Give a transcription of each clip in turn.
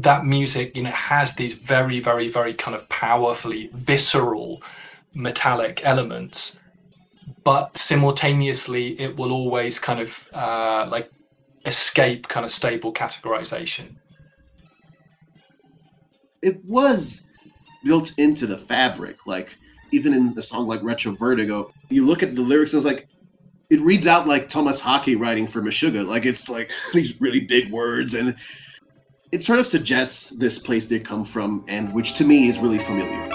that music, has these very, very, very kind of powerfully visceral metallic elements, but simultaneously it will always kind of like escape kind of stable categorization. It was built into the fabric. Like, even in a song like Retro Vertigo, you look at the lyrics and it's like, it reads out like Thomas Hockey writing for Meshuggah. Like, it's like these really big words, and it sort of suggests this place they come from, and which to me is really familiar.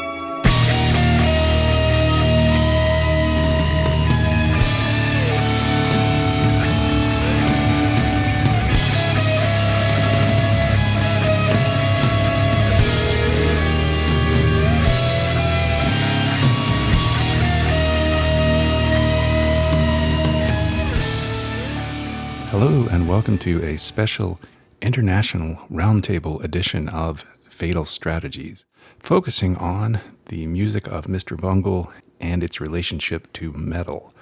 Hello and welcome to a special international roundtable edition of Fatal Strategies, focusing on the music of Mr. Bungle and its relationship to metal.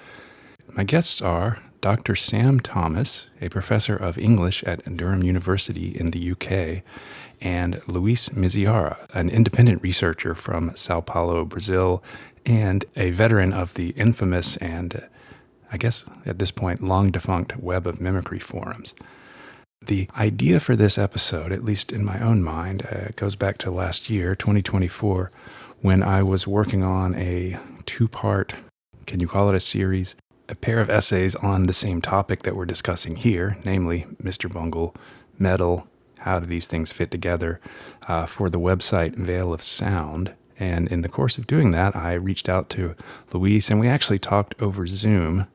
My guests are Dr. Sam Thomas, a professor of English at Durham University in the UK, and Luis Misiara, an independent researcher from São Paulo, Brazil, and a veteran of the infamous and I guess at this point, long-defunct Web of Mimicry forums. The idea for this episode, at least in my own mind, goes back to last year, 2024, when I was working on a two-part, can you call it a series, a pair of essays on the same topic that we're discussing here, namely Mr. Bungle, metal, how do these things fit together, for the website Veil of Sound. And in the course of doing that, I reached out to Luis, and we actually talked over Zoom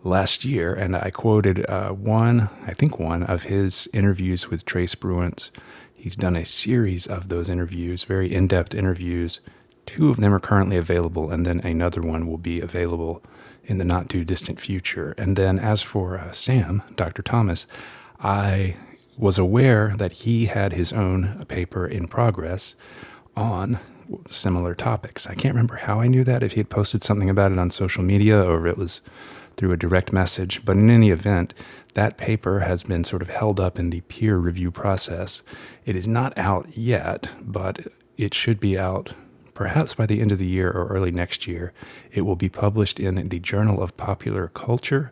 last year, and I quoted one of his interviews with Trey Spruance. He's done a series of those interviews, very in-depth interviews. 2 of them are currently available, and then another one will be available in the not-too-distant future. And then as for Sam, Dr. Thomas, I was aware that he had his own paper in progress on similar topics. I can't remember how I knew that, if he had posted something about it on social media or if it was through a direct message, but in any event, that paper has been sort of held up in the peer review process. It is not out yet, but it should be out perhaps by the end of the year or early next year. It will be published in the Journal of Popular Culture,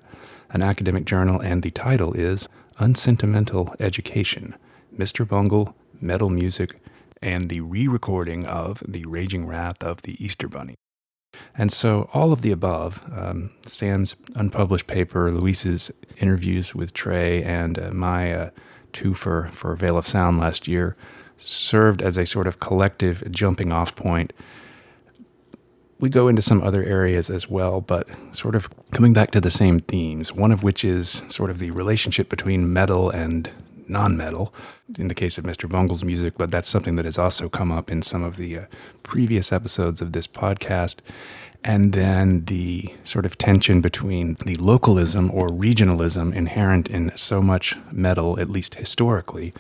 an academic journal, and the title is Unsentimental Education, Mr. Bungle, Metal Music, and the Re-Recording of the Raging Wrath of the Easter Bunny. And so all of the above, Sam's unpublished paper, Luis's interviews with Trey, and my 2 for Veil of Sound last year, served as a sort of collective jumping off point. We go into some other areas as well, but sort of coming back to the same themes, one of which is sort of the relationship between metal and non-metal, in the case of Mr. Bungle's music, but that's something that has also come up in some of the previous episodes of this podcast. And then the sort of tension between the localism or regionalism inherent in so much metal, at least historically.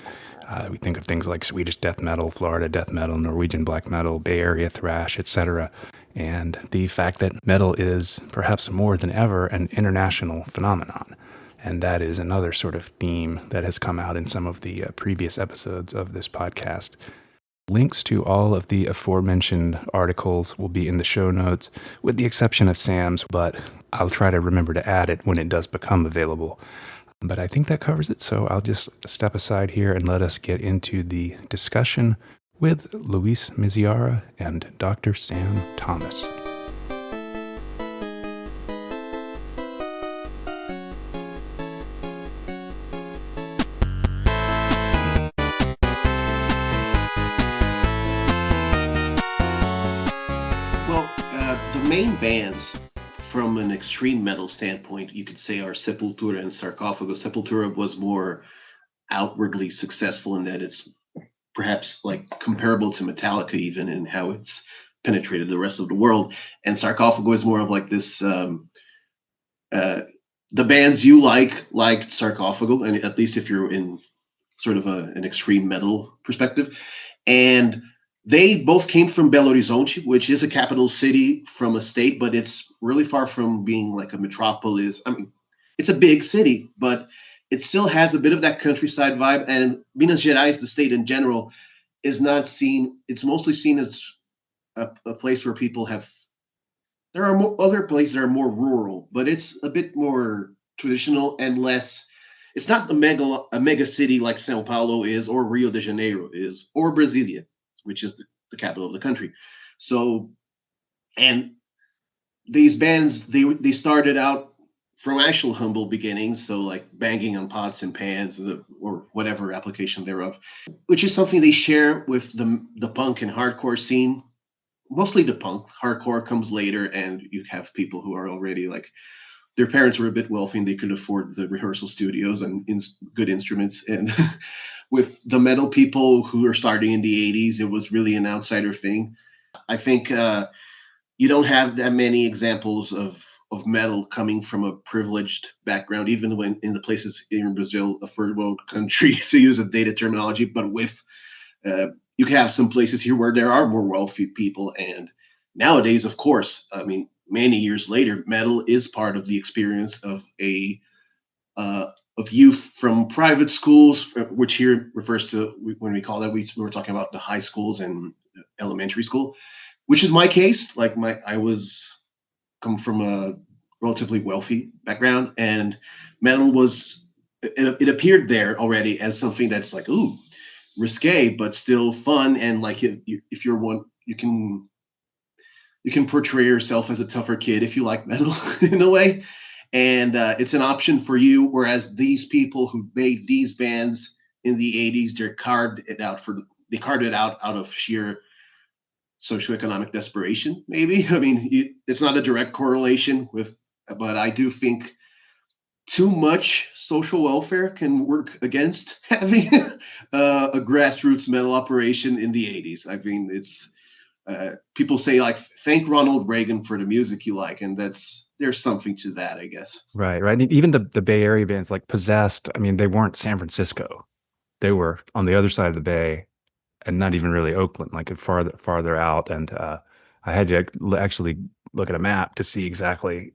We think of things like Swedish death metal, Florida death metal, Norwegian black metal, Bay Area thrash, etc., and the fact that metal is perhaps more than ever an international phenomenon. And that is another sort of theme that has come out in some of the previous episodes of this podcast. Links to all of the aforementioned articles will be in the show notes, with the exception of Sam's, but I'll try to remember to add it when it does become available. But I think that covers it, so I'll just step aside here and let us get into the discussion with Luis Misiara and Dr. Sam Thomas. Main bands from an extreme metal standpoint, you could say, are Sepultura and Sarcophagus. Sepultura was more outwardly successful in that it's perhaps like comparable to Metallica even in how it's penetrated the rest of the world. And Sarcophagus is more of like this, the bands you liked Sarcophagus, and at least if you're in sort of an extreme metal perspective. And they both came from Belo Horizonte, which is a capital city from a state, but it's really far from being like a metropolis. I mean, it's a big city, but it still has a bit of that countryside vibe. And Minas Gerais, the state in general, is not seen. It's mostly seen as a place where people have. There are other places that are more rural, but it's a bit more traditional and less. It's not a mega city like São Paulo is, or Rio de Janeiro is, or Brasilia, which is the capital of the country. So, and these bands, they started out from actual humble beginnings, so like banging on pots and pans, or whatever application thereof, which is something they share with the punk and hardcore scene. Mostly the punk. Hardcore comes later, and you have people who are already like, their parents were a bit wealthy and they could afford the rehearsal studios and good instruments. And with the metal people who are starting in the 80s, it was really an outsider thing. I think you don't have that many examples of metal coming from a privileged background, even when in the places in Brazil, a third world country, to use a data terminology, but with you can have some places here where there are more wealthy people. And nowadays, of course, I mean, many years later, metal is part of the experience of of youth from private schools, which here refers to, when we call that, we were talking about the high schools and elementary school, which is my case. Like I was come from a relatively wealthy background, and metal was, it appeared there already as something that's like, ooh, risque, but still fun. And like, if you're one, you can portray yourself as a tougher kid if you like metal in a way. And it's an option for you. Whereas these people who made these bands in the 80s, they carved it out of sheer socioeconomic desperation, maybe. I mean, it's not a direct correlation but I do think too much social welfare can work against having a grassroots metal operation in the 80s. I mean, it's people say, like, thank Ronald Reagan for the music you like, and there's something to that, I guess. Right. And even the Bay Area bands like Possessed, I mean, they weren't San Francisco. They were on the other side of the bay, and not even really Oakland, like farther out. And I had to actually look at a map to see exactly,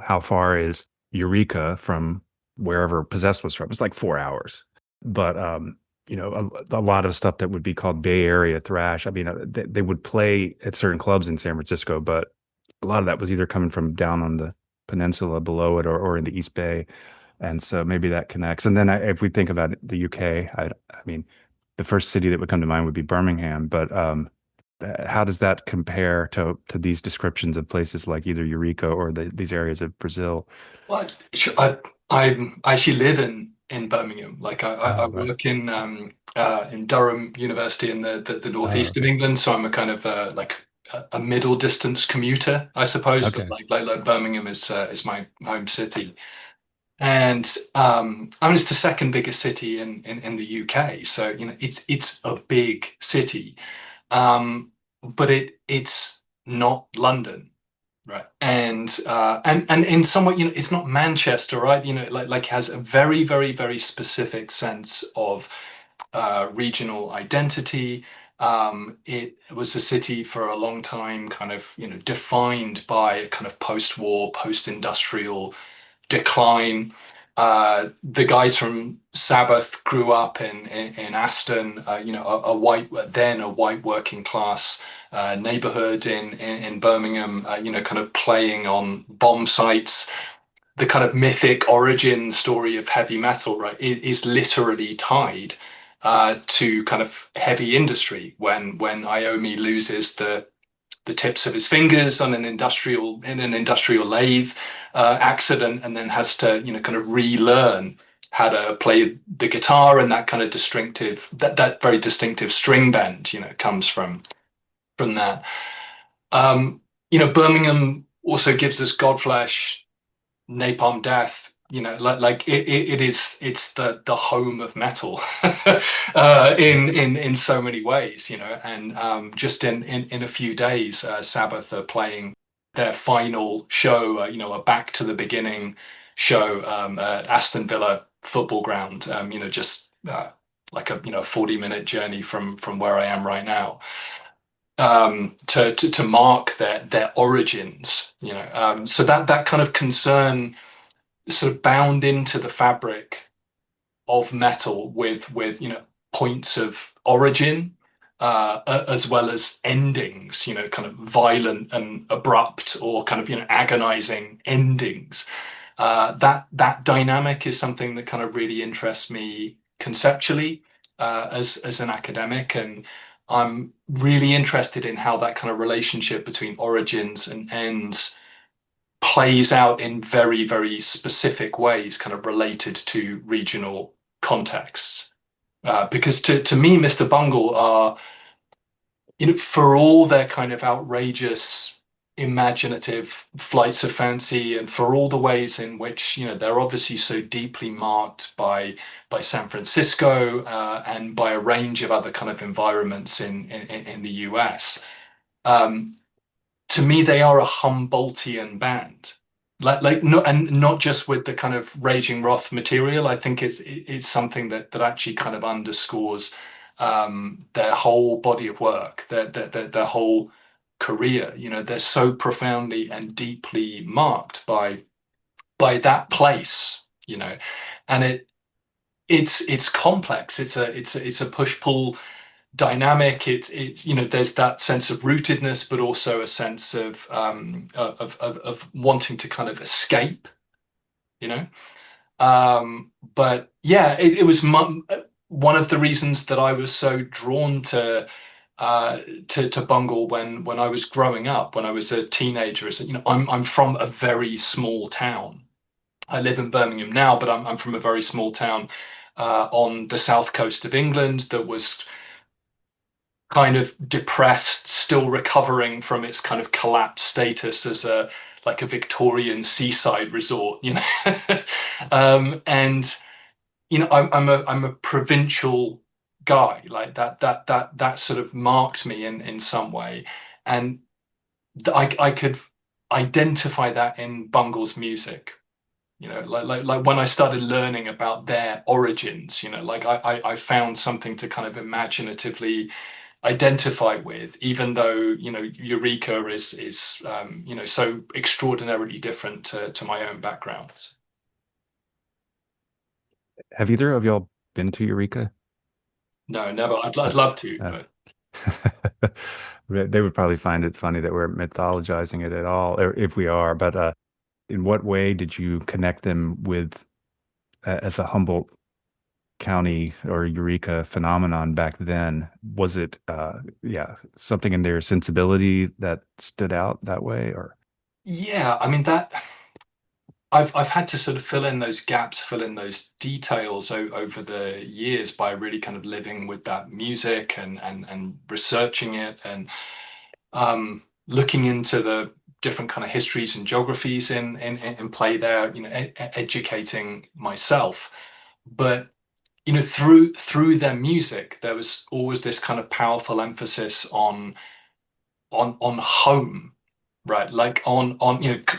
how far is Eureka from wherever Possessed was from. It's like 4 hours. But a lot of stuff that would be called Bay Area thrash. I mean, they would play at certain clubs in San Francisco, but a lot of that was either coming from down on the peninsula below it, or in the East Bay. And so maybe that connects. And then if we think about the UK, I mean, the first city that would come to mind would be Birmingham. But how does that compare to these descriptions of places like either Eureka or these areas of Brazil? Well, I actually live in Birmingham. Like I Right. work in Durham University in the northeast of Okay. England, so I'm a kind of like a middle distance commuter, I suppose. But Okay. like Birmingham is my home city, and I mean it's the second biggest city in the UK. So it's a big city, but it's not London. Right. And in some way, it's not Manchester, right? Like has a very, very, very specific sense of regional identity. It was a city for a long time, kind of, defined by a kind of post-war, post-industrial decline. The guys from Sabbath grew up in Aston, a white working class neighborhood in Birmingham, kind of playing on bomb sites. The kind of mythic origin story of heavy metal, right, is literally tied to kind of heavy industry. When Iommi loses the tips of his fingers on an industrial lathe accident, and then has to kind of relearn how to play the guitar, and that kind of that very distinctive string bend comes from that. Birmingham also gives us Godflesh, Napalm Death. Like it's the home of metal in so many ways. And just in a few days, Sabbath are playing their final show, a back to the beginning show at Aston Villa football ground. Just like a 40-minute journey from where I am right now, to mark their origins. So that kind of concern sort of bound into the fabric of metal with points of origin, as well as endings, kind of violent and abrupt, or kind of agonizing endings. That dynamic is something that kind of really interests me conceptually, as an academic, and I'm really interested in how that kind of relationship between origins and ends plays out in very, very specific ways, kind of related to regional contexts. Because to me, Mr. Bungle are, for all their kind of outrageous, imaginative flights of fancy, and for all the ways in which they're obviously so deeply marked by San Francisco, and by a range of other kind of environments in the US. To me, they are a Humboldtian band, not just with the kind of raging wrath material. I think it's something that actually kind of underscores their whole body of work, their whole career. They're so profoundly and deeply marked by that place, and it's complex. It's a push-pull dynamic. There's that sense of rootedness, but also a sense of wanting to kind of escape, but yeah, it was one of the reasons that I was so drawn to Bungle when I was growing up, when I was a teenager. Is that, I'm from a very small town. I live in Birmingham now, but I'm from a very small town on the south coast of England that was kind of depressed, still recovering from its kind of collapsed status as a Victorian seaside resort, and I'm a provincial guy, like that sort of marked me in some way, and I could identify that in Bungle's music. Like when I started learning about their origins, I found something to kind of imaginatively identify with, even though Eureka is so extraordinarily different to my own backgrounds. Have either of y'all been to Eureka? No, never. I'd love to, but they would probably find it funny that we're mythologizing it at all, or if we are. But in what way did you connect them with, as a Humboldt County or Eureka phenomenon back then? Was it something in their sensibility that stood out that way? Or yeah, I mean, that I've had to sort of fill in those gaps, fill in those details over the years by really kind of living with that music and researching it, and looking into the different kind of histories and geographies in play there, educating myself. But through their music, there was always this kind of powerful emphasis on home, right? Like on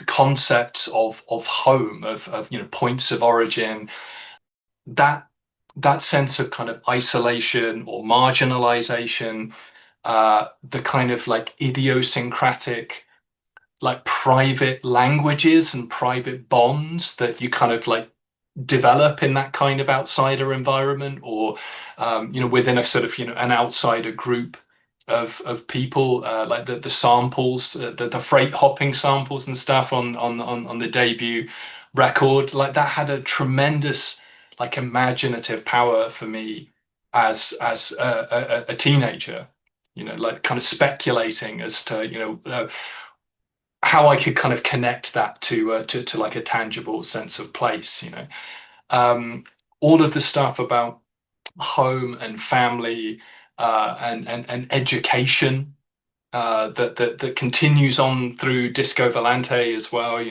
concepts of home, of points of origin, that sense of kind of isolation or marginalization, the kind of like idiosyncratic, like private languages and private bonds that you kind of like develop in that kind of outsider environment, or within a sort of an outsider group of people, like the samples, the freight hopping samples and stuff on the debut record, like that had a tremendous like imaginative power for me as a teenager, like kind of speculating as to how I could kind of connect that to like a tangible sense of place. All of the stuff about home and family, and education, that continues on through Disco Volante as well.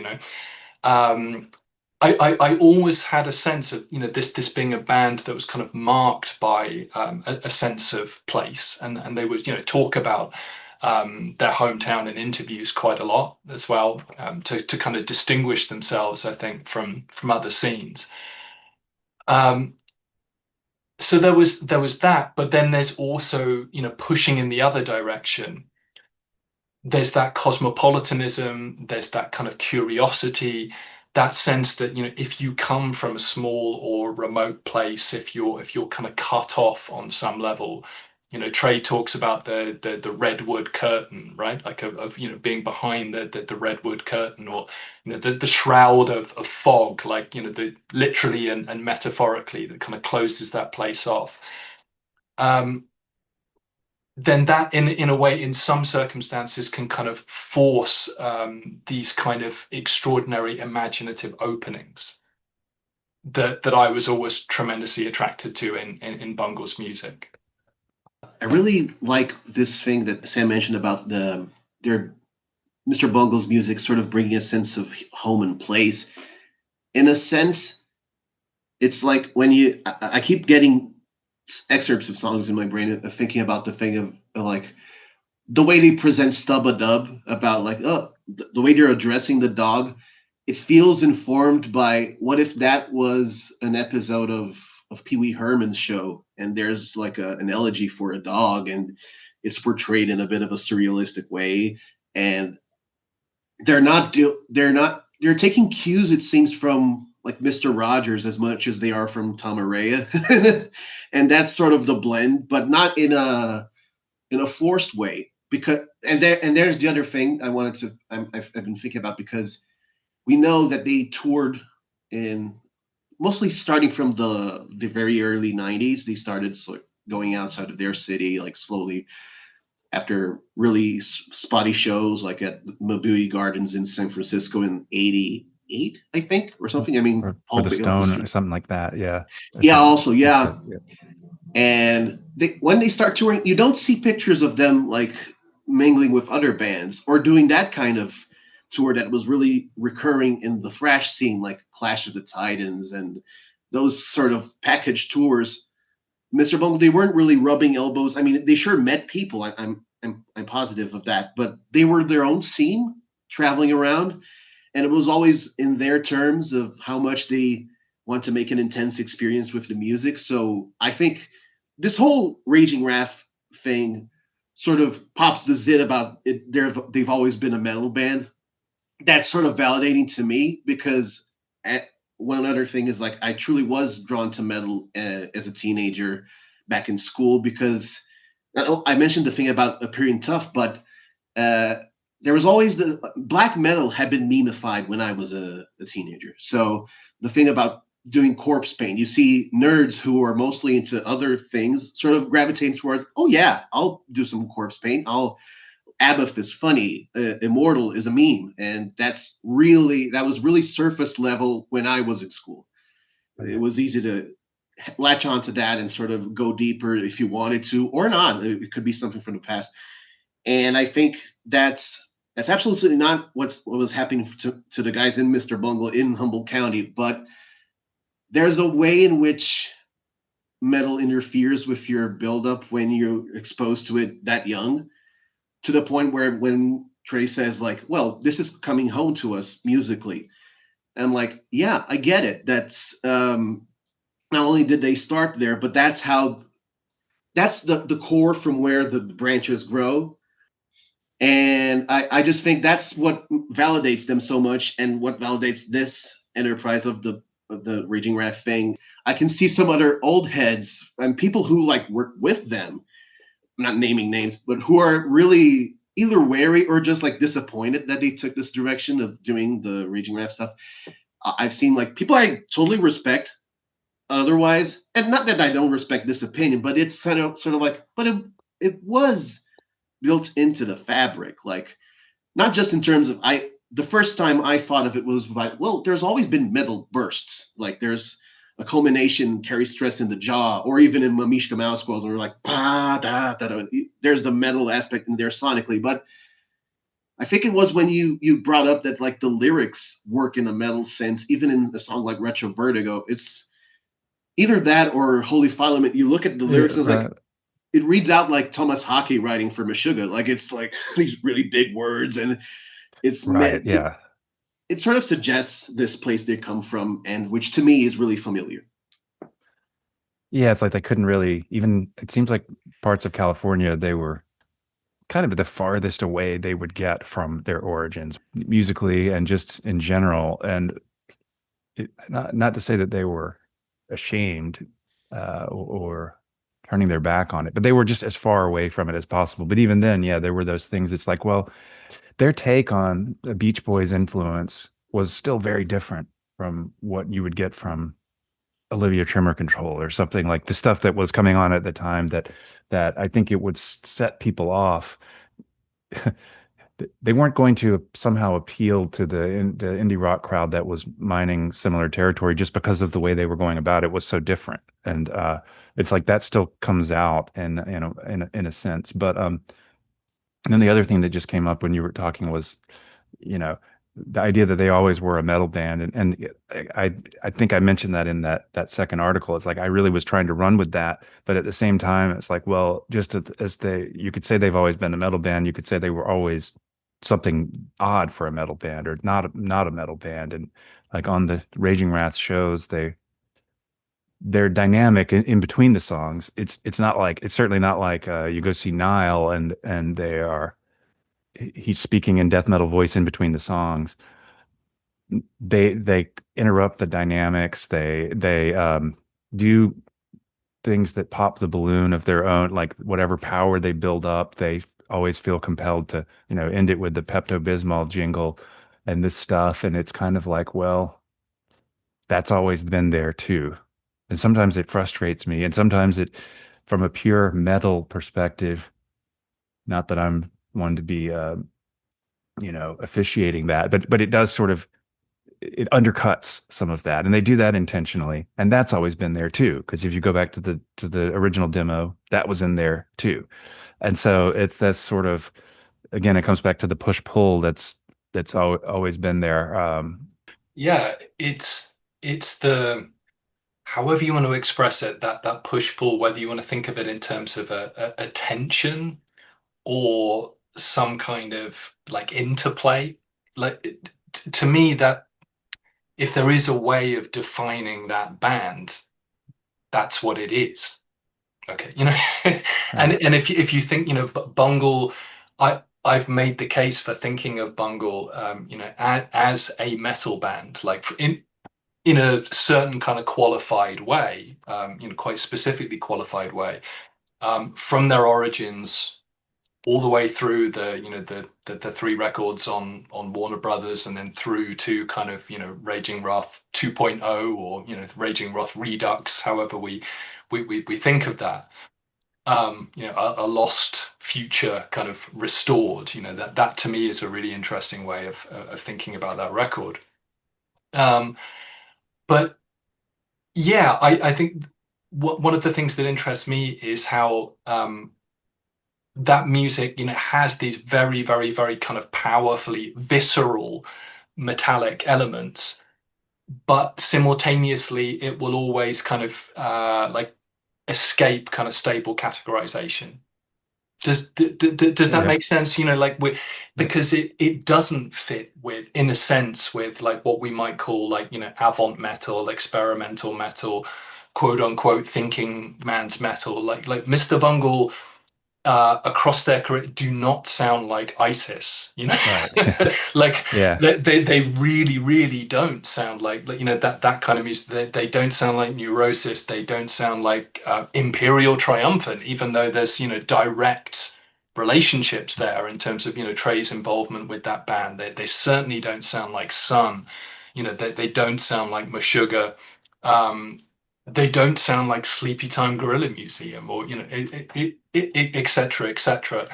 I always had a sense of this being a band that was kind of marked by a sense of place, and they would talk about their hometown in interviews quite a lot as well, to kind of distinguish themselves, I think, from other scenes. So there was that, but then there's also pushing in the other direction. There's that cosmopolitanism, there's that kind of curiosity, that sense that, you know, if you come from a small or remote place, if you're kind of cut off on some level, you know, Trey talks about the redwood curtain, right? Like of you know, being behind the redwood curtain, or you know, the shroud of fog, like, you know, the literally and metaphorically, that kind of closes that place off. Then that, in a way, in some circumstances, can kind of force these kind of extraordinary imaginative openings that I was always tremendously attracted to in Bungle's music. I really like this thing that Sam mentioned about their Mr. Bungle's music sort of bringing a sense of home and place. In a sense, it's like when I keep getting excerpts of songs in my brain of thinking about the thing of like the way they present Stub a Dub, about like, oh, the way they're addressing the dog. It feels informed by, what if that was an episode of Pee Wee Herman's show, and there's like an elegy for a dog, and it's portrayed in a bit of a surrealistic way, and they're taking cues, it seems, from like Mr. Rogers as much as they are from Tom Araya. And that's sort of the blend, but not in a forced way. Because there's the other thing I've been thinking about, because we know that they toured in, mostly starting from the very early 90s. They started sort of going outside of their city, like slowly, after really spotty shows like at Mabuhay Gardens in San Francisco in 88, I think, or something. I mean, or the Stone or something like that. Yeah. Yeah, also, yeah. And when they start touring, you don't see pictures of them like mingling with other bands or doing that kind of tour that was really recurring in the thrash scene, like Clash of the Titans and those sort of package tours. Mr. Bungle, they weren't really rubbing elbows. I mean, they sure met people. I'm positive of that, but they were their own scene, traveling around, and it was always in their terms of how much they want to make an intense experience with the music. So I think this whole Raging Raph thing sort of pops the zit about it. They've always been a metal band. That's sort of validating to me, because one other thing is, like, I truly was drawn to metal as a teenager back in school, because I mentioned the thing about appearing tough, but there was always the black metal had been memified when I was a teenager. So the thing about doing corpse paint, you see nerds who are mostly into other things sort of gravitating towards, oh yeah, I'll do some corpse paint. Abath is funny. Immortal is a meme, and that was really surface level when I was in school. It was easy to latch onto that and sort of go deeper if you wanted to, or not. It could be something from the past. And I think that's absolutely not what was happening to the guys in Mr. Bungle in Humboldt County. But there's a way in which metal interferes with your buildup when you're exposed to it that young, to the point where when Trey says, like, well, this is coming home to us musically, I'm like, yeah, I get it. That's not only did they start there, but that's the core from where the branches grow. And I just think that's what validates them so much, and what validates this enterprise of the Raging Raph thing. I can see some other old heads and people who like work with them, I'm not naming names, but who are really either wary or just like disappointed that they took this direction of doing the Raging Raph stuff. I've seen like people I totally respect otherwise, and not that I don't respect this opinion, but it's sort of like, but it was built into the fabric, like, not just in terms of, the first time I thought of it was like, well, there's always been metal bursts, like there's a culmination, Carry Stress in the Jaw, or even in Mamishka Mouse Squirrels, where we're like, bah, da, da, da. There's the metal aspect in there sonically. But I think it was when you brought up that like the lyrics work in a metal sense, even in a song like Retro Vertigo. It's either that or Holy Filament. You look at the lyrics and it's like, it reads out like Thomas Hockey writing for Meshuggah. Like, it's like these really big words, and it's right. Yeah. It sort of suggests this place they come from, and which to me is really familiar. Yeah, it's like they couldn't really even. It seems like parts of California, they were kind of the farthest away they would get from their origins musically and just in general. And not to say that they were ashamed or turning their back on it, but they were just as far away from it as possible. But even then, yeah, there were those things. It's like, well, their take on the Beach Boys influence was still very different from what you would get from Olivia Tremor Control or something, like the stuff that was coming on at the time that I think it would set people off. They weren't going to somehow appeal to the indie rock crowd that was mining similar territory just because of the way they were going about it was so different. And it's like that still comes out and in a sense. But and then the other thing that just came up when you were talking was, the idea that they always were a metal band, and I think I mentioned that in that second article. It's like I really was trying to run with that, but at the same time, it's like, well, just as you could say they've always been a metal band, you could say they were always something odd for a metal band or not a metal band. And like on the Raging Wrath shows, they're dynamic in between the songs. It's certainly not like you go see Nile and he's speaking in death metal voice in between the songs. They interrupt the dynamics. They do things that pop the balloon of their own, like whatever power they build up. They always feel compelled to end it with the Pepto-Bismol jingle and this stuff. And it's kind of like, well, that's always been there too. And sometimes it frustrates me. And sometimes from a pure metal perspective, not that I'm one to be, officiating that, but it does it undercuts some of that, and they do that intentionally, and that's always been there too. Because if you go back to the original demo, that was in there too, and so it's that sort of, again, it comes back to the push pull that's always been there. Yeah, it's the, however you want to express it, that push pull, whether you want to think of it in terms of a tension or some kind of like interplay. Like to me, that if there is a way of defining that band, that's what it is. Okay, and if you think, Bungle, I've made the case for thinking of Bungle, as a metal band, like in a certain kind of qualified way, quite specifically qualified way, from their origins all the way through the three records on Warner Brothers, and then through to kind of Raging Wrath 2.0, or Raging Wrath Redux, however we think of that. A lost future kind of restored. That to me is a really interesting way of thinking about that record. But yeah, I think one of the things that interests me is how that music, has these very, very, very kind of powerfully visceral metallic elements, but simultaneously it will always kind of like escape kind of stable categorization. Does that make sense? Because it doesn't fit with, in a sense, with like what we might call like avant metal, experimental metal, quote unquote thinking man's metal. Like Mr. Bungle, across their career, do not sound like ISIS, Right. like Yeah. they really, really don't sound like that kind of music. They don't sound like Neurosis. They don't sound like Imperial Triumphant, even though there's direct relationships there in terms of Trey's involvement with that band. They certainly don't sound like Sun. They don't sound like Meshuggah. They don't sound like Sleepy Time Gorilla Museum, or et cetera, et cetera.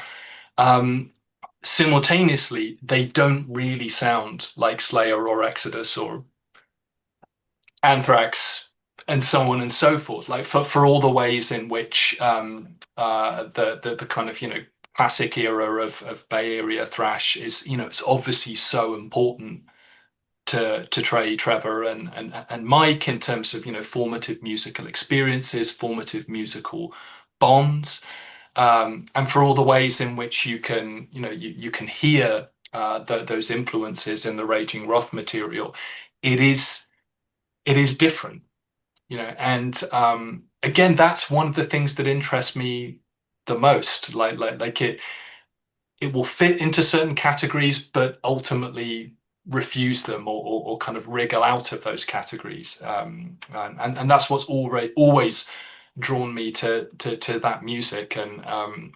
Simultaneously, they don't really sound like Slayer or Exodus or Anthrax, and so on and so forth. Like for all the ways in which the kind of classic era of Bay Area thrash is, it's obviously so important to Trey, Trevor, and Mike in terms of formative musical experiences, formative musical bonds, and for all the ways in which you can you can hear those influences in the Raging Wrath material. It is different, and again, that's one of the things that interests me the most. Like it will fit into certain categories, but ultimately refuse them or kind of wriggle out of those categories. And that's what's always drawn me to that music. And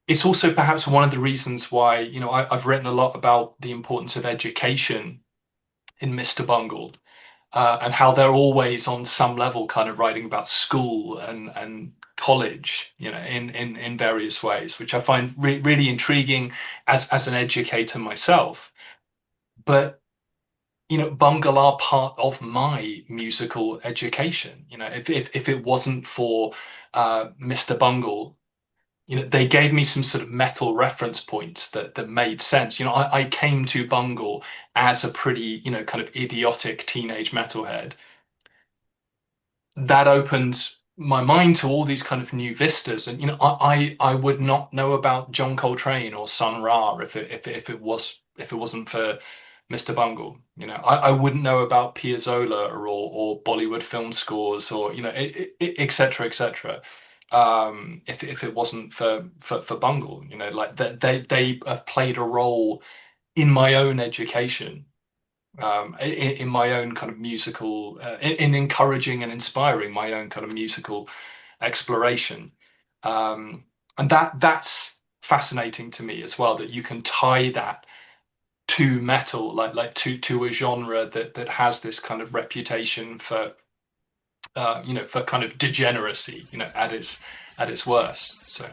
it's also perhaps one of the reasons why I've written a lot about the importance of education in Mr. Bungle, and how they're always on some level kind of writing about school and college, in various ways, which I find really intriguing as an educator myself. But Bungle are part of my musical education. If it wasn't for Mr. Bungle, they gave me some sort of metal reference points that made sense. I came to Bungle as a pretty, kind of idiotic teenage metalhead. That opened my mind to all these kind of new vistas. And, I would not know about John Coltrane or Sun Ra if it wasn't for Mr. Bungle. I wouldn't know about Piazzolla or Bollywood film scores or, et cetera, et cetera. If it wasn't for Bungle, like they have played a role in my own education, in my own kind of musical, in encouraging and inspiring my own kind of musical exploration, and that's fascinating to me as well. That you can tie that to metal, like to a genre that has this kind of reputation for for kind of degeneracy, at its worst. So.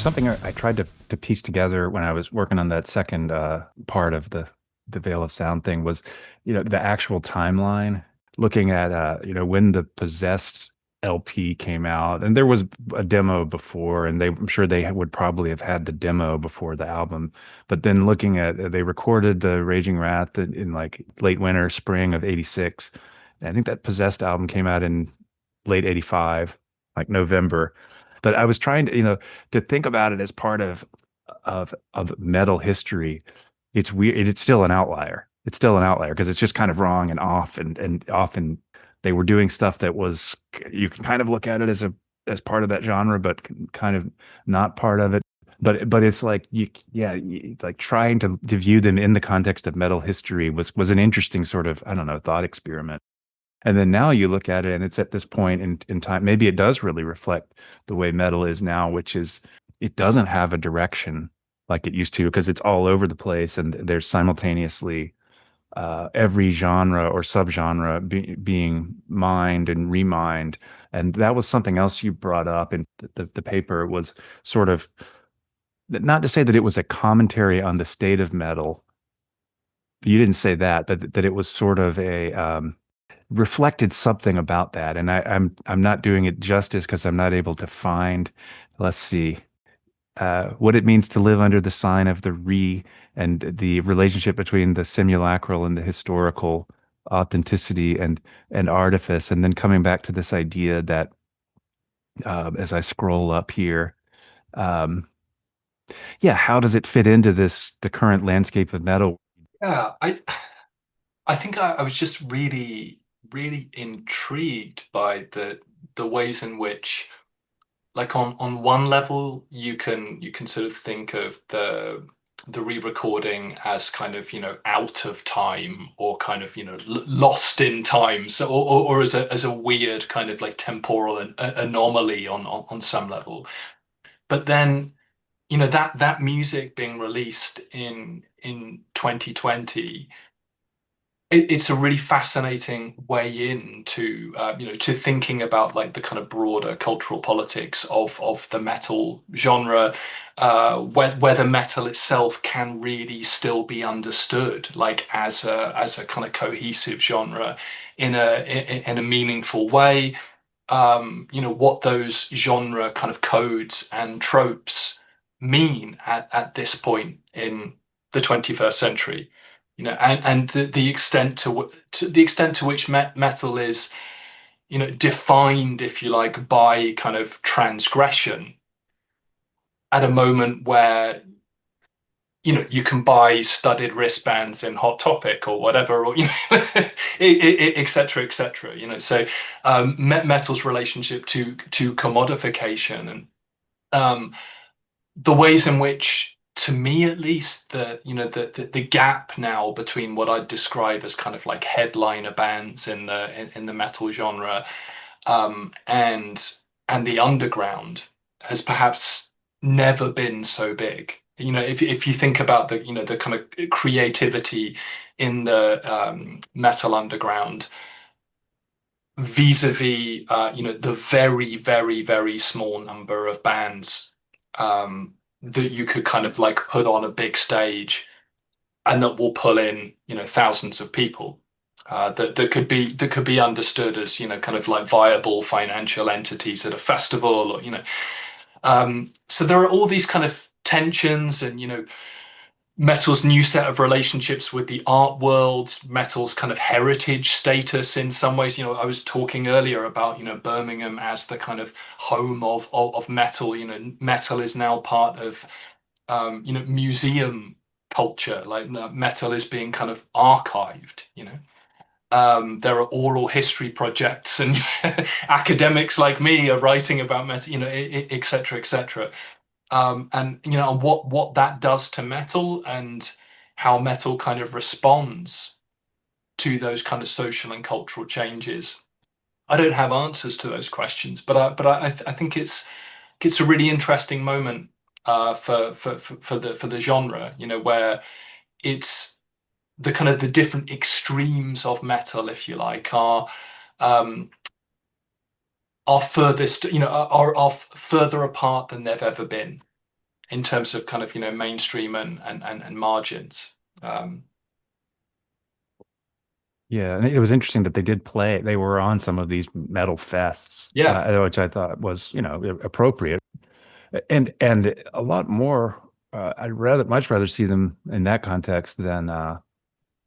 Something I tried to piece together when I was working on that second part of the Veil of Sound thing was, the actual timeline, looking at, when the Possessed LP came out, and there was a demo before, and I'm sure they would probably have had the demo before the album, but then looking at, they recorded the Raging Wrath in like late winter, spring of '86. I think that Possessed album came out in late '85, like November. But I was trying to think about it as part of metal history. It's weird. It's still an outlier. It's still an outlier because it's just kind of wrong and off, and often they were doing stuff that was, you can kind of look at it as part of that genre, but kind of not part of it. But it's like like trying to view them in the context of metal history was an interesting sort of, I don't know, thought experiment. And then now you look at it and it's at this point in time, maybe it does really reflect the way metal is now, which is it doesn't have a direction like it used to, because it's all over the place and there's simultaneously every genre or subgenre being mined and remined. And that was something else you brought up in the paper. Was sort of, not to say that it was a commentary on the state of metal, you didn't say that, but that it was sort of a reflected something about that. And I'm not doing it justice because I'm not able to find, let's see, what it means to live under the sign of the re, and the relationship between the simulacral and the historical, authenticity and artifice. And then coming back to this idea that, as I scroll up here, how does it fit into the current landscape of metal? Yeah, I think I was just really intrigued by the ways in which, like, on one level you can sort of think of the re-recording as kind of out of time, or kind of lost in time, so or as a weird kind of like temporal anomaly on some level. But then that music being released in 2020, it's a really fascinating way into to thinking about like the kind of broader cultural politics of the metal genre, whether metal itself can really still be understood like as a kind of cohesive genre in a meaningful way. What those genre kind of codes and tropes mean at this point in the 21st century. and the extent to which metal is, defined, if you like, by kind of transgression at a moment where you can buy studded wristbands in Hot Topic or whatever, or et cetera, et cetera. So metal's relationship to commodification, and the ways in which, to me at least, the gap now between what I'd describe as kind of like headliner bands in the metal genre, and the underground has perhaps never been so big. If you think about the kind of creativity in the metal underground vis-a-vis the very, very, very small number of bands that you could kind of like put on a big stage and that will pull in thousands of people, that could be understood as kind of like viable financial entities at a festival, or so there are all these kind of tensions, and metal's new set of relationships with the art world, metal's kind of heritage status in some ways. I was talking earlier about Birmingham as the kind of home of metal. Metal is now part of museum culture. Like metal is being kind of archived. There are oral history projects, and academics like me are writing about metal, et cetera, et cetera. And what that does to metal, and how metal kind of responds to those kind of social and cultural changes. I don't have answers to those questions, but I think it's a really interesting moment for the genre, where it's the kind of the different extremes of metal, if you like, are furthest, are further apart than they've ever been in terms of kind of mainstream and margins. Yeah, and it was interesting that they were on some of these metal fests, which I thought was appropriate, and a lot more. I'd much rather see them in that context than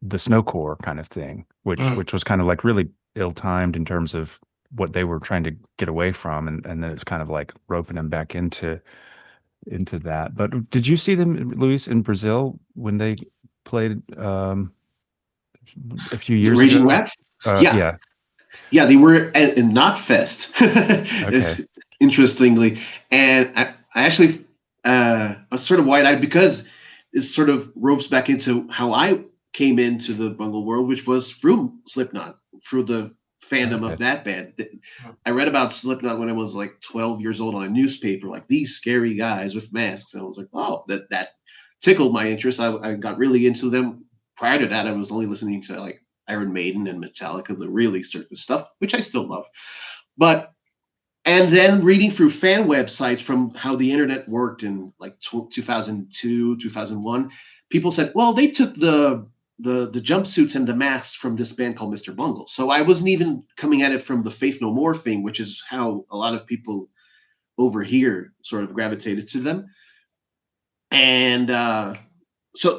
the snowcore kind of thing, which was kind of like really ill-timed in terms of what they were trying to get away from, and then it's kind of like roping them back into that. But did you see them, Luis, in Brazil when they played a few years Raging ago? Web? Yeah. Yeah, they were in Not Fest. Okay. Interestingly. And I actually was sort of wide-eyed, because it sort of ropes back into how I came into the Bungle world, which was through Slipknot, through the fandom of that band. I read about Slipknot when I was like 12 years old on a newspaper, like these scary guys with masks. And I was like, oh, that tickled my interest. I got really into them. Prior to that, I was only listening to like Iron Maiden and Metallica, the really surface stuff, which I still love. And then reading through fan websites from how the internet worked in like 2002, 2001, people said, well, they took the jumpsuits and the masks from this band called Mr. Bungle. So I wasn't even coming at it from the Faith No More thing, which is how a lot of people over here sort of gravitated to them. And so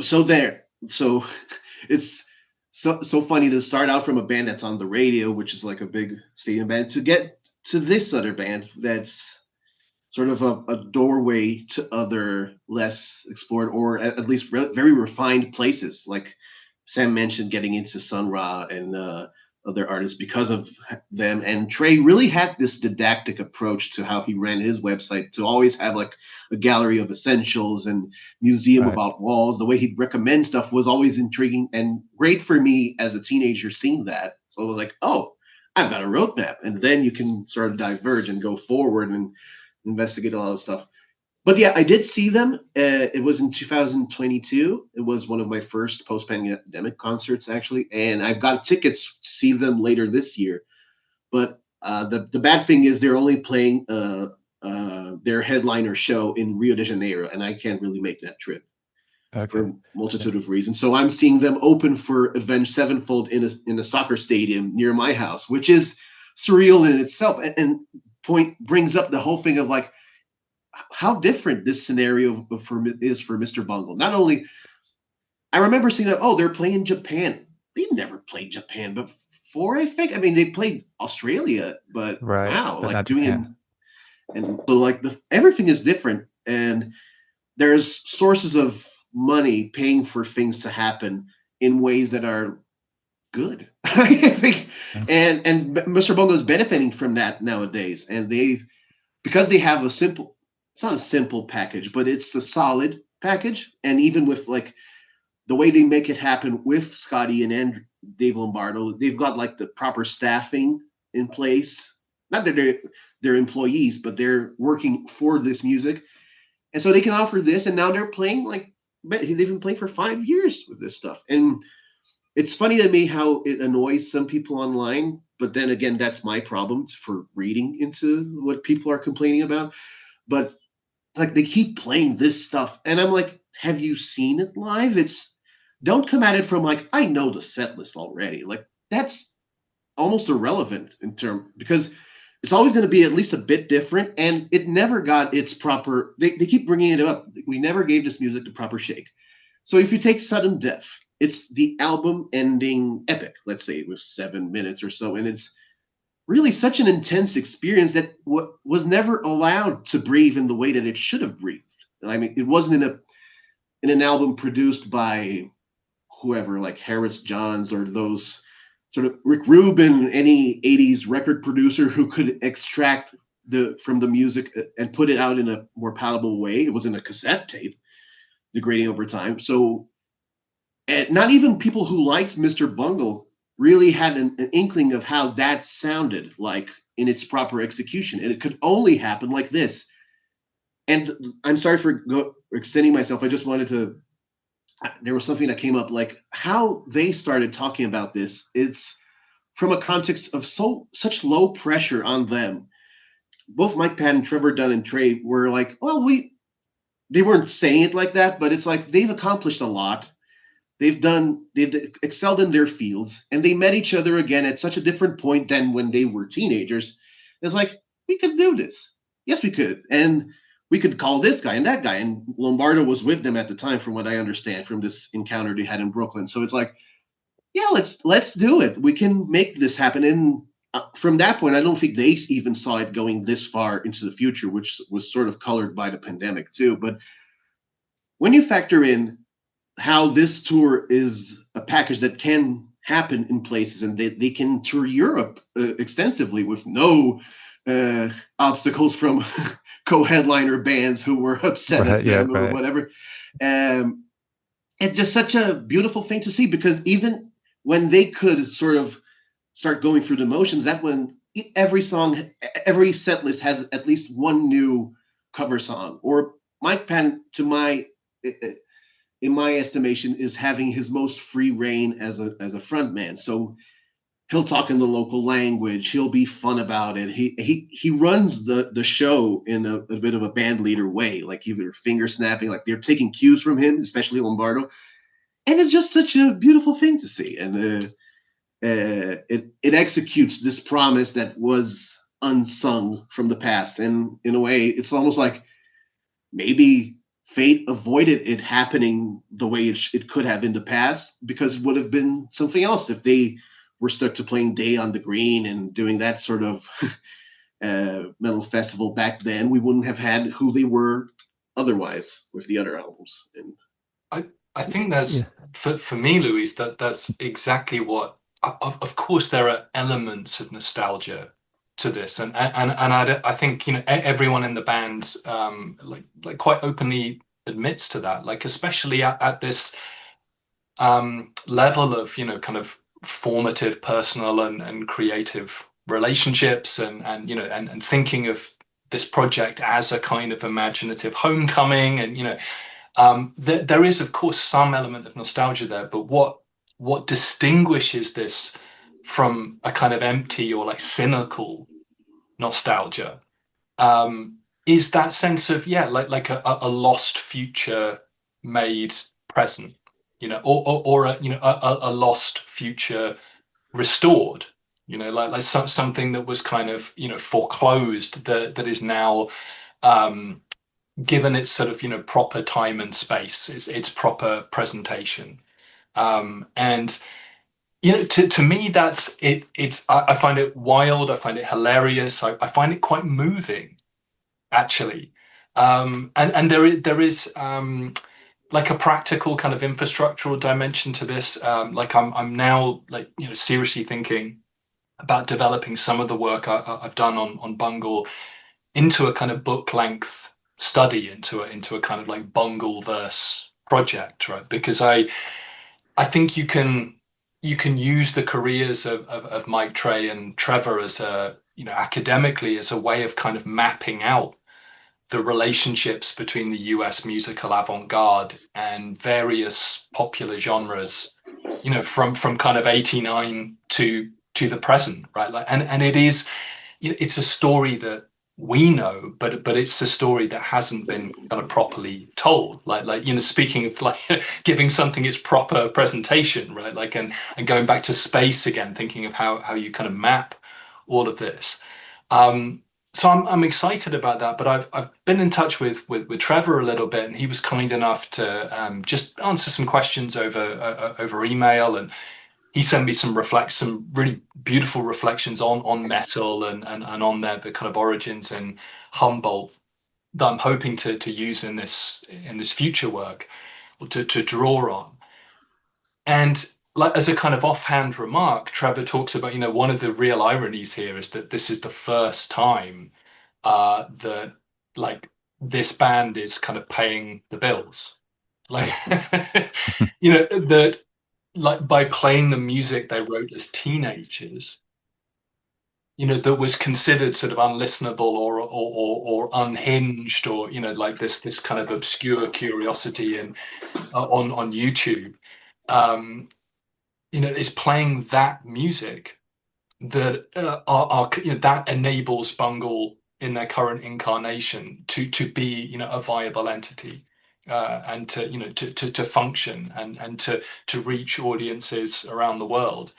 it's so funny to start out from a band that's on the radio, which is like a big stadium band, to get to this other band that's sort of a doorway to other less explored, or at least very refined places. Like Sam mentioned, getting into Sun Ra and other artists because of them. And Trey really had this didactic approach to how he ran his website, to always have like a gallery of essentials and museum without walls. The way he'd recommend stuff was always intriguing and great for me as a teenager seeing that. So I was like, oh, I've got a roadmap. And then you can sort of diverge and go forward and investigate a lot of stuff. But yeah, I did see them. It was in 2022. It was one of my first post-pandemic concerts, actually. And I've got tickets to see them later this year. But the bad thing is they're only playing their headliner show in Rio de Janeiro, and I can't really make that trip for a multitude of reasons. So I'm seeing them open for Avenged Sevenfold in a soccer stadium near my house, which is surreal in itself. And brings up the whole thing of like, how different this scenario is for Mr. Bungle. Not only, I remember seeing that, oh, they're playing Japan. They never played Japan before, I think. I mean, they played Australia, but Right, wow, but like not doing Japan. and so like everything is different, and there's sources of money paying for things to happen in ways that are good. I think, Yeah. and Mr. Bungle is benefiting from that nowadays, and they've because they have a simple. It's not a simple package, but it's a solid package, and even with like the way they make it happen with Scotty and Dave Lombardo, they've got like the proper staffing in place. Not that they're employees, but they're working for this music, and so they can offer this. And now they're playing like they've been playing for 5 years with this stuff. And it's funny to me how it annoys some people online, but then again, that's my problem for reading into what people are complaining about. But like they keep playing this stuff, and I'm like, have you seen it live? It's don't come at it from like I know the set list already. Like that's almost irrelevant in term because it's always going to be at least a bit different, and it never got its proper. They keep bringing it up. We never gave this music the proper shake. So if you take Sudden Death, it's the album ending epic, let's say, with 7 minutes or so, and it's really such an intense experience that was never allowed to breathe in the way that it should have breathed. I mean, it wasn't in an album produced by whoever, like Harris Johns or those sort of Rick Rubin, any 80s record producer who could extract from the music and put it out in a more palatable way. It was in a cassette tape, degrading over time. So and not even people who liked Mr. Bungle really had an inkling of how that sounded like in its proper execution. And it could only happen like this. And I'm sorry for extending myself. I just wanted to, there was something that came up like how they started talking about this. It's from a context of such low pressure on them. Both Mike Patton, Trevor Dunn, and Trey were like, well, they weren't saying it like that, but it's like they've accomplished a lot. They've excelled in their fields, and they met each other again at such a different point than when they were teenagers. It's like we could do this. Yes, we could, and we could call this guy and that guy. And Lombardo was with them at the time, from what I understand, from this encounter they had in Brooklyn. So it's like, yeah, let's do it. We can make this happen. And from that point, I don't think they even saw it going this far into the future, which was sort of colored by the pandemic too. But when you factor in how this tour is a package that can happen in places, and they can tour Europe extensively with no obstacles from co-headliner bands who were upset Right, at yeah, them or right. whatever. It's just such a beautiful thing to see, because even when they could sort of start going through the motions, that when every song, every set list has at least one new cover song. Or Mike Patton, in my estimation, is having his most free reign as a front man. So he'll talk in the local language. He'll be fun about it. He runs the show in a bit of a band leader way, like either finger snapping, like they're taking cues from him, especially Lombardo. And it's just such a beautiful thing to see. And it executes this promise that was unsung from the past. And in a way, it's almost like maybe fate avoided it happening the way it could have in the past, because it would have been something else if they were stuck to playing Day on the Green and doing that sort of metal festival back then. We wouldn't have had who they were otherwise with the other albums. And I think there's for me, Louise, that's exactly what. Of course, there are elements of nostalgia to this, and I think everyone in the band like quite openly admits to that, like especially at this level of kind of formative personal and creative relationships, and thinking of this project as a kind of imaginative homecoming, and there is of course some element of nostalgia there, but what distinguishes this from a kind of empty or like cynical nostalgia is that sense of like a lost future made present, or a lost future restored, like something that was kind of foreclosed, that is now given its sort of proper time and space, its proper presentation. And to me, that's it. I find it wild. I find it hilarious. I find it quite moving, actually. And there is like a practical kind of infrastructural dimension to this. Like I'm now like seriously thinking about developing some of the work I've done on Bungle into a kind of book length study, into a kind of like Bungle verse project, right? Because I think you can use the careers of Mike, Trey, and Trevor as academically as a way of kind of mapping out the relationships between the US musical avant-garde and various popular genres, from kind of 89 to the present, right? Like, and it's a story that we know, but it's a story that hasn't been kind of properly told. Like speaking of like giving something its proper presentation, right? Like and going back to space again, thinking of how you kind of map all of this. So I'm excited about that. But I've been in touch with Trevor a little bit, and he was kind enough to just answer some questions over email, and he sent me some really beautiful reflections on metal and on the kind of origins in Humboldt that I'm hoping to use in this future work, or to draw on. And like as a kind of offhand remark, Trevor talks about one of the real ironies here is that this is the first time that like this band is kind of paying the bills, like that like by playing the music they wrote as teenagers, that was considered sort of unlistenable or unhinged, or like this kind of obscure curiosity on YouTube, is playing that music that are that enables Bungle in their current incarnation to be a viable entity, and to function and to reach audiences around the world.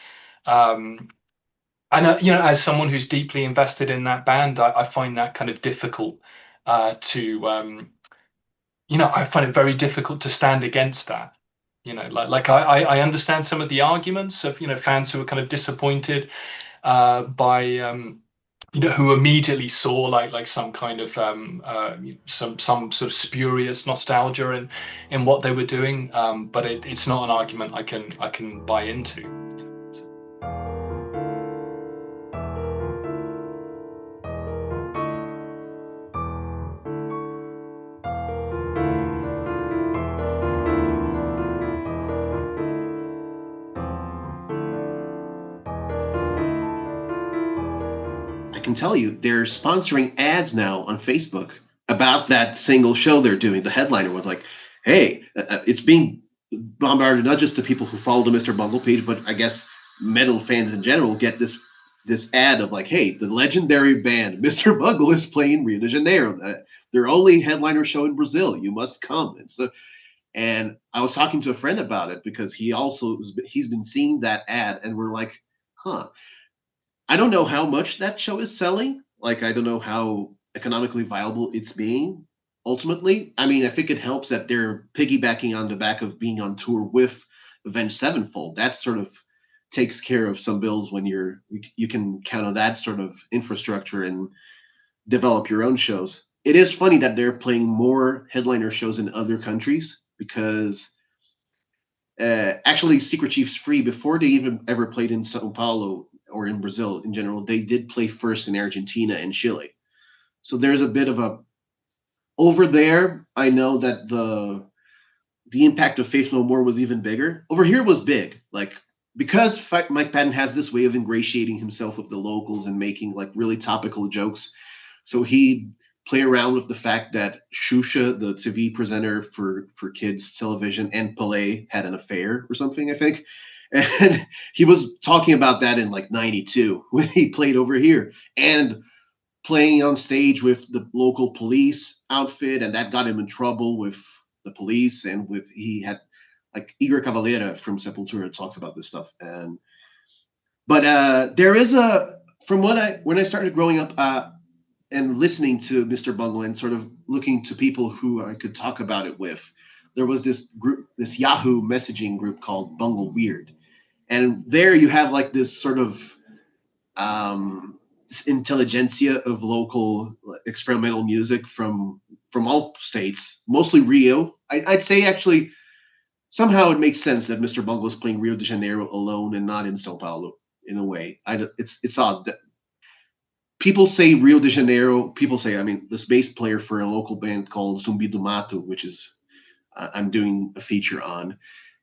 And as someone who's deeply invested in that band, I find that kind of difficult to I find it very difficult to stand against that. Like I understand some of the arguments of fans who are kind of disappointed by who immediately saw like some kind of some sort of spurious nostalgia in what they were doing, but it's not an argument I can buy into. I can tell you they're sponsoring ads now on Facebook about that single show they're doing. The headliner was like, hey, it's being bombarded not just to people who follow the Mr. Bungle page, but I guess metal fans in general get this ad of like, hey, the legendary band Mr. Bungle is playing Rio de Janeiro, their only headliner show in Brazil. You must come. And I was talking to a friend about it because he's been seeing that ad, and we're like, huh. I don't know how much that show is selling. Like, I don't know how economically viable it's being ultimately. I mean, I think it helps that they're piggybacking on the back of being on tour with Avenged Sevenfold. That sort of takes care of some bills when you can count on that sort of infrastructure and develop your own shows. It is funny that they're playing more headliner shows in other countries because actually Secret Chiefs Free, before they even ever played in São Paulo or in Brazil in general, they did play first in Argentina and Chile. So there's a bit of a over there. I know that the impact of Faith No More was even bigger. Over here was big, like because Mike Patton has this way of ingratiating himself with the locals and making like really topical jokes. So he play around with the fact that Xuxa, the TV presenter for kids television, and Pelé had an affair or something, I think. And he was talking about that in like 92 when he played over here and playing on stage with the local police outfit. And that got him in trouble with the police. And he had like Igor Cavalera from Sepultura talks about this stuff. But there is when I started growing up, and listening to Mr. Bungle and sort of looking to people who I could talk about it with, there was this group, this Yahoo messaging group called Bungle Weird. And there you have like this sort of intelligentsia of local experimental music from all states, mostly Rio. I'd say actually somehow it makes sense that Mr. Bungle is playing Rio de Janeiro alone and not in São Paulo in a way. It's odd that people say Rio de Janeiro. People say, I mean, this bass player for a local band called Zumbi do Mato, which is I'm doing a feature on.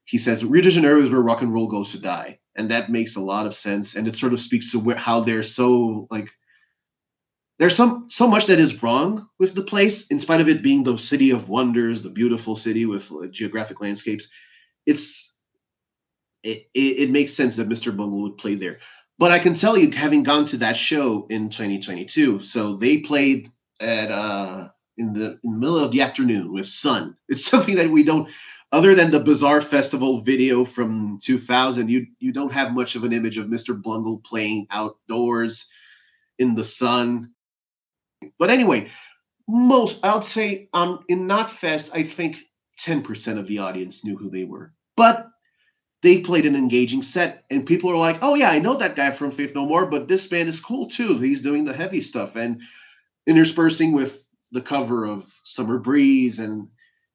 He says Rio de Janeiro is where rock and roll goes to die, and that makes a lot of sense. And it sort of speaks to how they're so like there's so much that is wrong with the place, in spite of it being the city of wonders, the beautiful city with geographic landscapes. It makes sense that Mr. Bungle would play there. But I can tell you, having gone to that show in 2022, so they played at in the middle of the afternoon with sun. It's something that we don't, other than the Bizarre Festival video from 2000, you don't have much of an image of Mr. Bungle playing outdoors in the sun. But anyway, I would say in Knotfest, I think 10% of the audience knew who they were. But they played an engaging set, and people are like, oh yeah, I know that guy from Faith No More, but this band is cool too. He's doing the heavy stuff, and interspersing with the cover of Summer Breeze, and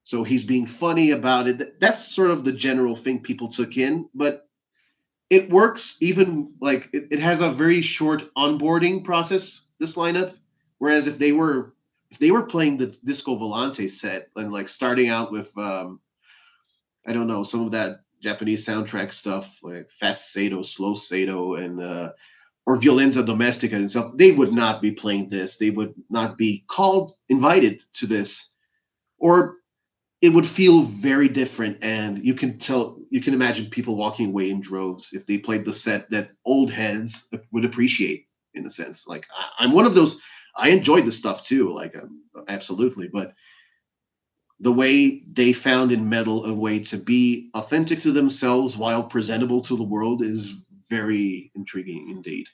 so he's being funny about it. That's sort of the general thing people took in, but it works even like it has a very short onboarding process, this lineup. Whereas if they were playing the Disco Volante set and like starting out with I don't know, some of that Japanese soundtrack stuff like Fast Sado, Slow Sado, and or Violenza Domestica and stuff, they would not be playing this. They would not be invited to this, or it would feel very different. And you can imagine people walking away in droves if they played the set that old heads would appreciate, in a sense. Like I'm one of those. I enjoyed the stuff too, like absolutely, but the way they found in metal a way to be authentic to themselves while presentable to the world is very intriguing indeed.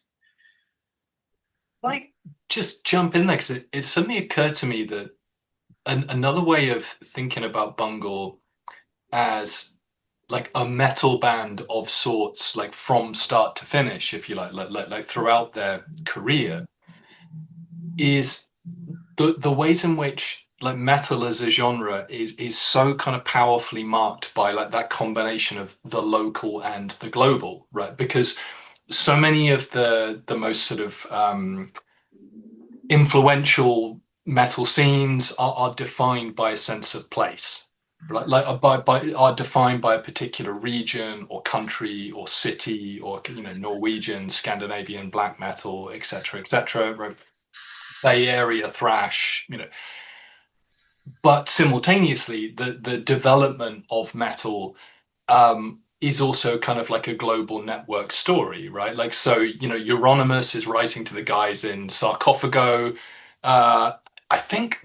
Like, just jump in there, because it suddenly occurred to me that another way of thinking about Bungle as like a metal band of sorts, like from start to finish, if you like throughout their career, is the ways in which like metal as a genre is so kind of powerfully marked by like that combination of the local and the global, right? Because so many of the most sort of influential metal scenes are defined by a sense of place, right? Like are defined by a particular region or country or city, or Norwegian, Scandinavian black metal, etc., right? Bay Area thrash, but simultaneously the development of metal is also kind of like a global network story, right? Like, so Euronymous is writing to the guys in Sarcophago. I think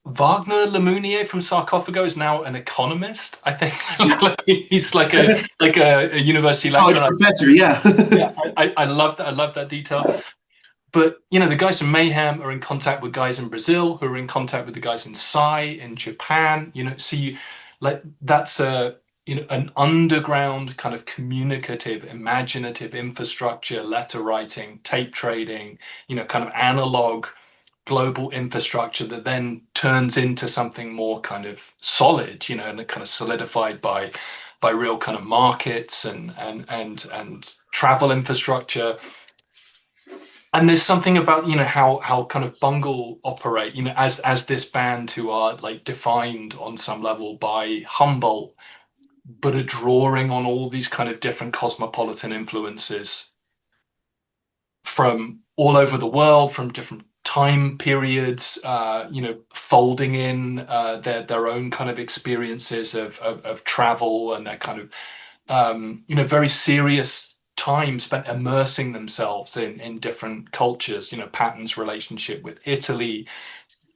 Wagner Lemonnier from Sarcophago is now an economist. I think he's like a university lecturer. College professor, yeah. Yeah, I love that. I love that detail. But the guys from Mayhem are in contact with guys in Brazil, who are in contact with the guys in Psy in Japan. So that's an underground kind of communicative, imaginative infrastructure, letter writing, tape trading, kind of analog global infrastructure that then turns into something more kind of solid, and kind of solidified by real kind of markets and travel infrastructure. And there's something about how kind of Bungle operate, as this band who are like defined on some level by Humboldt, but are drawing on all these kind of different cosmopolitan influences from all over the world, from different time periods, folding in their own kind of experiences of travel, and their kind of very serious time spent immersing themselves in different cultures. Patton's relationship with Italy,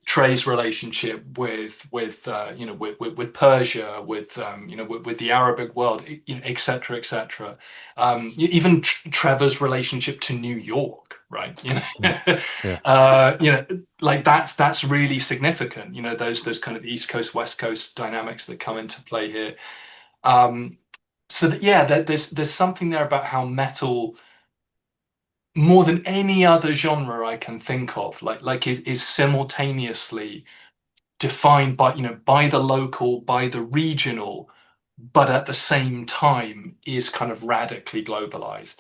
Trey's relationship with Persia, with the Arabic world, etc., etc. Even Trevor's relationship to New York, right? Yeah. Like that's really significant. Those kind of East Coast West Coast dynamics that come into play here. So that, yeah, there's something there about how metal, more than any other genre I can think of, like it is simultaneously defined by by the local, by the regional, but at the same time is kind of radically globalized,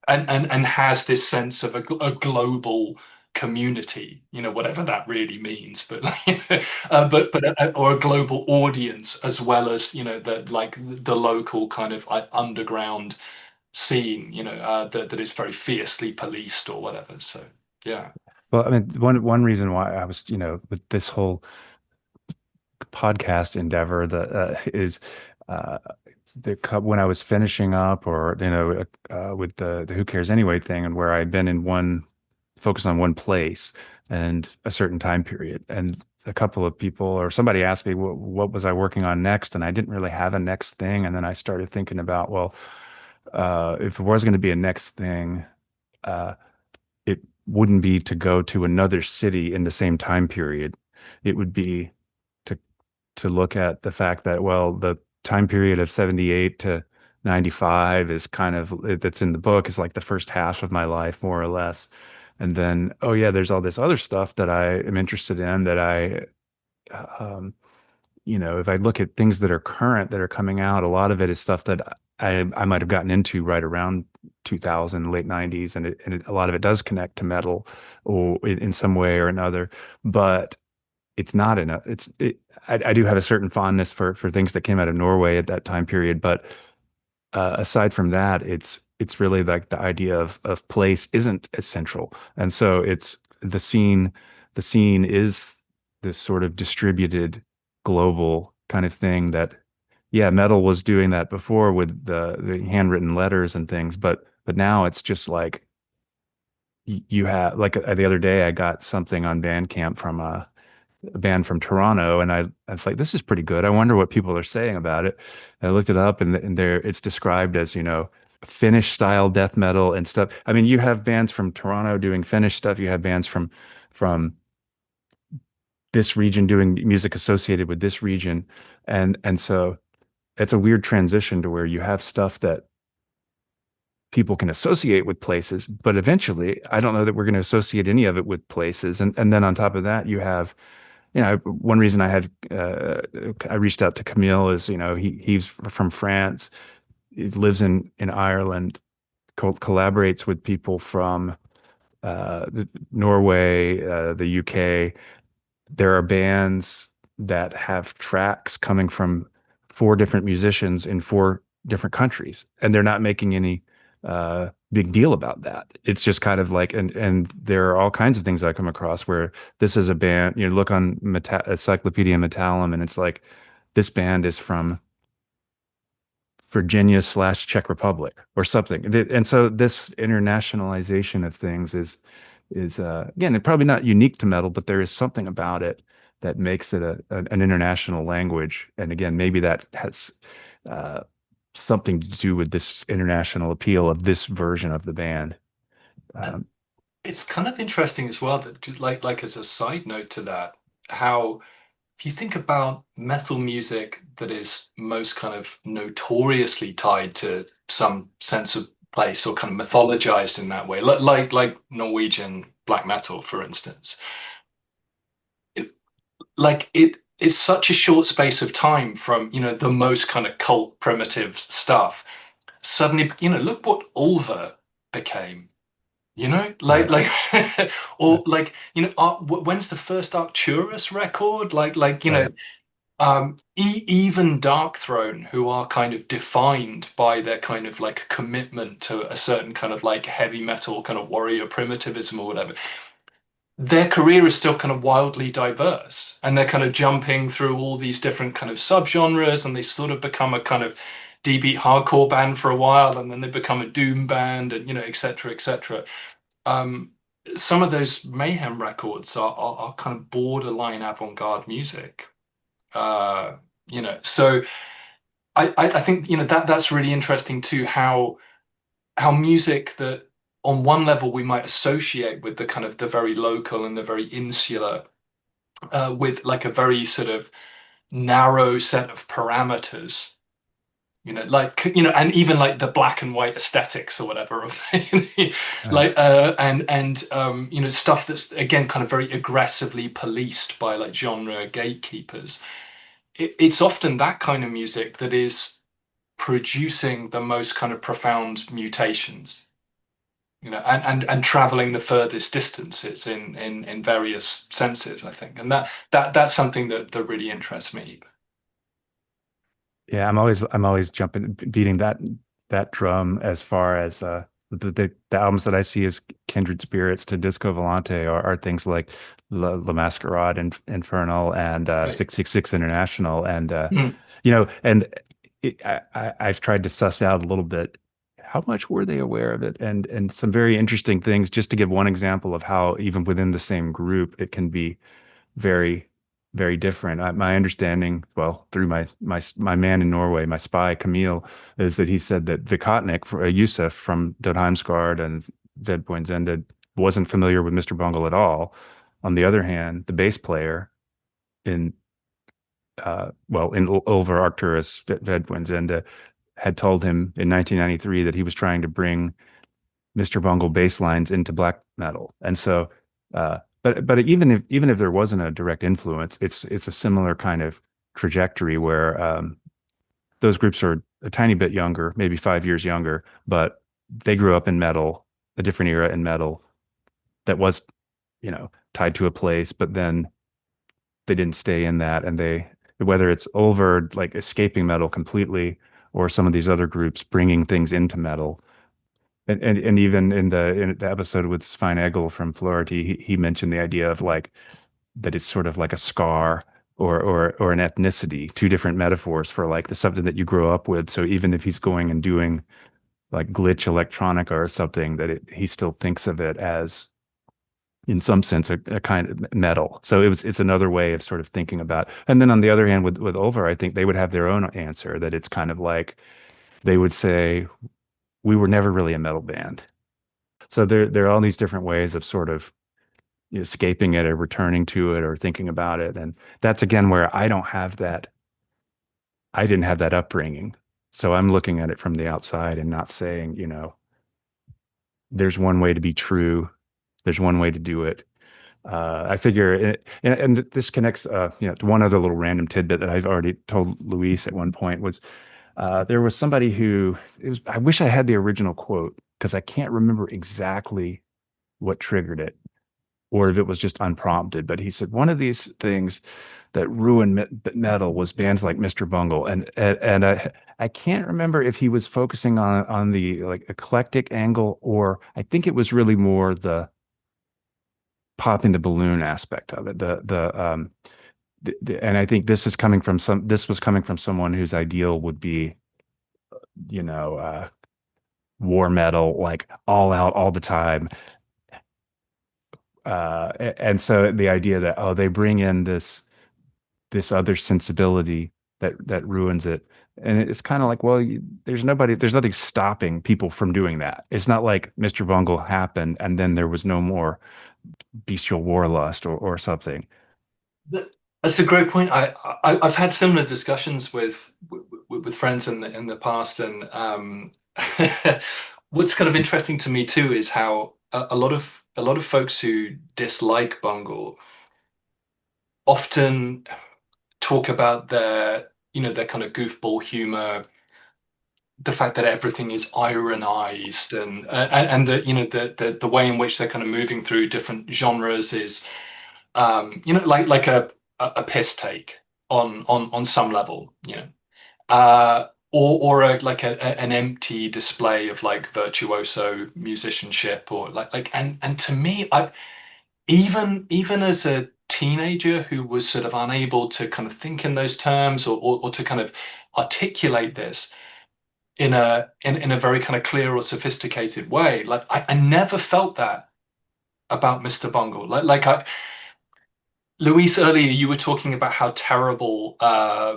and has this sense of a global community, whatever that really means, but or a global audience, as well as the local kind of underground scene, that is very fiercely policed or whatever. So yeah. Well, I mean, one reason why I was, with this whole podcast endeavor that is uh, when I was finishing up, or with the Who Cares Anyway thing, and where I'd been in one focus on one place and a certain time period, and a couple of people or somebody asked me what was I working on next, and I didn't really have a next thing, and then I started thinking about, well, if there was going to be a next thing, uh, it wouldn't be to go to another city in the same time period. It would be to look at the fact that, well, the time period of 78 to 95 is kind of, that's in the book, is like the first half of my life, more or less. And then, oh yeah, there's all this other stuff that I am interested in, that um, if I look at things that are current, that are coming out, a lot of it is stuff that I might have gotten into right around 2000, late 90s, and a lot of it does connect to metal, or in some way or another. But it's not enough. I do have a certain fondness for things that came out of Norway at that time period, but aside from that, it's really like the idea of place isn't essential, and so it's the scene. The scene is this sort of distributed, global kind of thing that, yeah, metal was doing that before with the handwritten letters and things, but now it's just like you have, like, the other day I got something on Bandcamp from a band from Toronto, and I was like, this is pretty good. I wonder what people are saying about it. And I looked it up, and there it's described as, Finnish style death metal and stuff. I mean, you have bands from Toronto doing Finnish stuff. You have bands from this region doing music associated with this region, and so it's a weird transition to where you have stuff that people can associate with places, but eventually, I don't know that we're going to associate any of it with places. And then on top of that, you have, one reason I reached out to Camille is, he's from France. He lives in Ireland, collaborates with people from Norway, the UK. There are bands that have tracks coming from four different musicians in four different countries, and they're not making any big deal about that. It's just kind of like, and there are all kinds of things I come across where this is a band, look on Encyclopedia Metallum, and it's like, this band is from Virginia/Czech Republic or something. And so this internationalization of things is again, probably not unique to metal, but there is something about it that makes it an international language. And again, maybe that has uh, something to do with this international appeal of this version of the band. Um, It's kind of interesting as well that, just like as a side note to that, how if you think about metal music that is most kind of notoriously tied to some sense of place, or kind of mythologized in that way, like Norwegian black metal, for instance, it is such a short space of time from, the most kind of cult primitive stuff. Suddenly, look what Ulver became. right, Or like, when's the first Arcturus record? right. Even Dark Throne, who are kind of defined by their kind of like commitment to a certain kind of like heavy metal kind of warrior primitivism or whatever, their career is still kind of wildly diverse, and they're kind of jumping through all these different kind of subgenres, and they sort of become a kind of D-beat hardcore band for a while, and then they become a doom band, and et cetera, et cetera. um, some of those Mayhem records are kind of borderline avant-garde music. So I think, that's really interesting too, how music that on one level we might associate with the kind of the very local and the very insular, with like a very sort of narrow set of parameters, and even like the black and white aesthetics or whatever of like and stuff that's again kind of very aggressively policed by like genre gatekeepers. It's often that kind of music that is producing the most kind of profound mutations, and traveling the furthest distances in various senses, I think. And that's something that really interests me. Yeah, I'm always beating that drum as far as the albums that I see as kindred spirits to Disco Volante are things like La Masquerade and Infernal and Right. 666 International and Mm. and I've tried to suss out a little bit how much were they aware of it and some very interesting things, just to give one example of how even within the same group it can be very, very different. My understanding, well, through my man in Norway, my spy Camille, is that he said that Vikotnik, Yusuf from Dodheimsgard and Vedpointsende, wasn't familiar with Mr. Bungle at all. On the other hand, the bass player in in Ulver Arcturus Vedpointsende had told him in 1993 that he was trying to bring Mr. Bungle bass lines into black metal, and so. But even if there wasn't a direct influence, it's a similar kind of trajectory where those groups are a tiny bit younger, maybe 5 years younger, but they grew up in metal, a different era in metal that was, tied to a place, but then they didn't stay in that, and whether it's over like escaping metal completely or some of these other groups bringing things into metal. And even in the episode with Svein Egil from Flaherty, he mentioned the idea of like that it's sort of like a scar or an ethnicity, two different metaphors for like the something that you grow up with. So even if he's going and doing like glitch electronica or something, he still thinks of it as, in some sense, a kind of metal. So it's another way of sort of thinking about. And then on the other hand, with Ulver, I think they would have their own answer, that it's kind of like they would say, we were never really a metal band. So there are all these different ways of sort of escaping it or returning to it or thinking about it. And that's again where I don't have that. I didn't have that upbringing. So I'm looking at it from the outside and not saying, there's one way to be true. There's one way to do it. I figure, and this connects, to one other little random tidbit that I've already told Luis at one point was, there was somebody I wish I had the original quote because I can't remember exactly what triggered it or if it was just unprompted, but he said, one of these things that ruined metal was bands like Mr. Bungle. And I can't remember if he was focusing on the like eclectic angle, or I think it was really more the popping the balloon aspect of it. And I think this was coming from someone whose ideal would be, war metal, like all out all the time. And so the idea that, they bring in this other sensibility that ruins it. And it's kind of like, well, there's nothing stopping people from doing that. It's not like Mr. Bungle happened and then there was no more bestial warlust or something. That's a great point. I've had similar discussions with friends in the past, and what's kind of interesting to me too is how a lot of folks who dislike Bungle often talk about their kind of goofball humor, the fact that everything is ironized, and the way in which they're kind of moving through different genres is like a piss take on some level, or an empty display of like virtuoso musicianship, or and to me, even as a teenager who was sort of unable to kind of think in those terms, or to kind of articulate this in a very kind of clear or sophisticated way, like I never felt that about Mr. Bungle. Luis, earlier you were talking about how terrible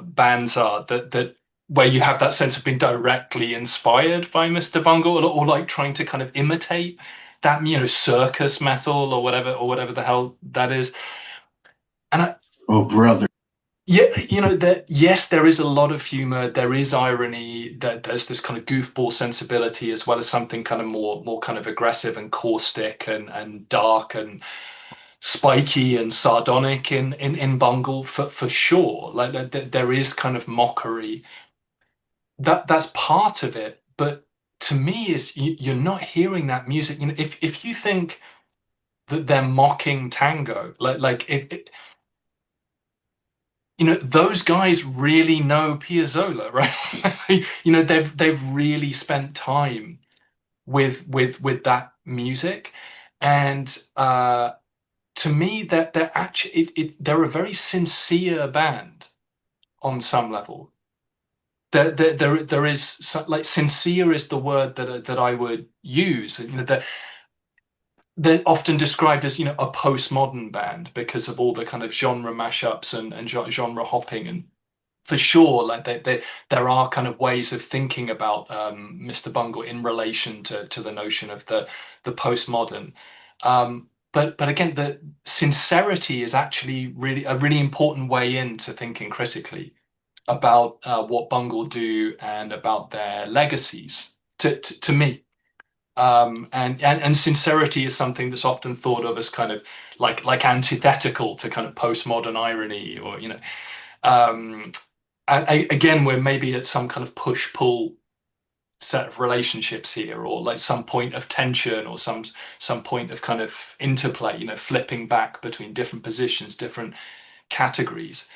bands are that where you have that sense of being directly inspired by Mr. Bungle, or like trying to kind of imitate that, circus metal or whatever the hell that is. And Oh, brother. yeah, that yes, there is a lot of humor, there is irony, that there's this kind of goofball sensibility, as well as something kind of more kind of aggressive and caustic and dark and spiky and sardonic in Bungle, for sure. Like there is kind of mockery. That's part of it, but to me, is you're not hearing that music. If you think that they're mocking tango, like if those guys really know Piazzolla, right? They've really spent time with that music, and to me, that they're actually they're a very sincere band on some level. There is like, sincere is the word that I would use. They're often described as a postmodern band because of all the kind of genre mashups and genre hopping, and for sure, like there are kind of ways of thinking about Mr. Bungle in relation to the notion of the postmodern. But again, the sincerity is actually really a really important way into thinking critically about what Bungle do and about their legacies. To me, and sincerity is something that's often thought of as kind of like antithetical to kind of postmodern irony, or um, and again, we're maybe at some kind of push-pull set of relationships here, or like some point of tension, or some point of kind of interplay, flipping back between different positions, different categories.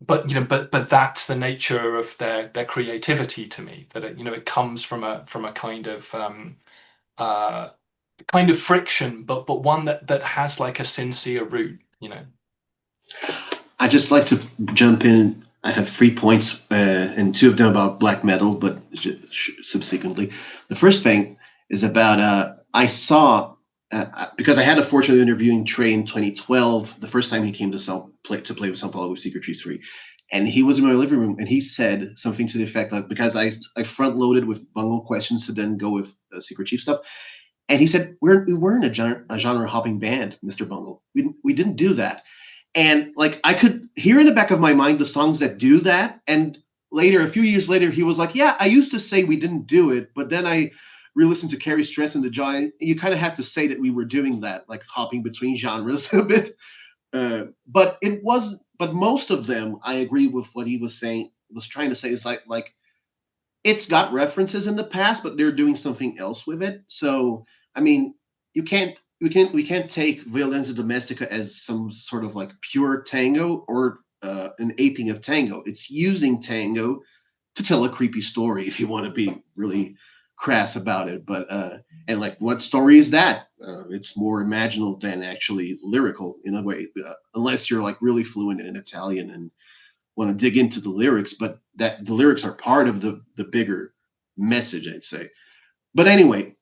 But that's the nature of their creativity to me. That it comes from a uh, kind of friction, but one that has like a sincere root. I just like to jump in. I have 3 points, and 2 of them about black metal, but subsequently. The first thing is about I saw, because I had the fortune of interviewing Trey in 2012, the first time he came to play with São Paulo with Secret Trees 3. And he was in my living room, and he said something to the effect of, because I front loaded with Bungle questions to then go with Secret Chief stuff. And he said, we weren't a genre hopping band, Mr. Bungle. We didn't do that. And like, I could hear in the back of my mind the songs that do that. And later, a few years later, he was like, yeah, I used to say we didn't do it, but then I re-listened to Carry Stress and The Joy. You kind of have to say that we were doing that, like hopping between genres a bit. But most of them, I agree with what he was trying to say, is like it's got references in the past, but they're doing something else with it. So, I mean, we can't take Violenza Domestica as some sort of like pure tango, or an aping of tango. It's using tango to tell a creepy story, if you want to be really crass about it. But and like, what story is that? It's more imaginal than actually lyrical in a way, unless you're like really fluent in Italian and want to dig into the lyrics. But that the lyrics are part of the bigger message, I'd say. But anyway,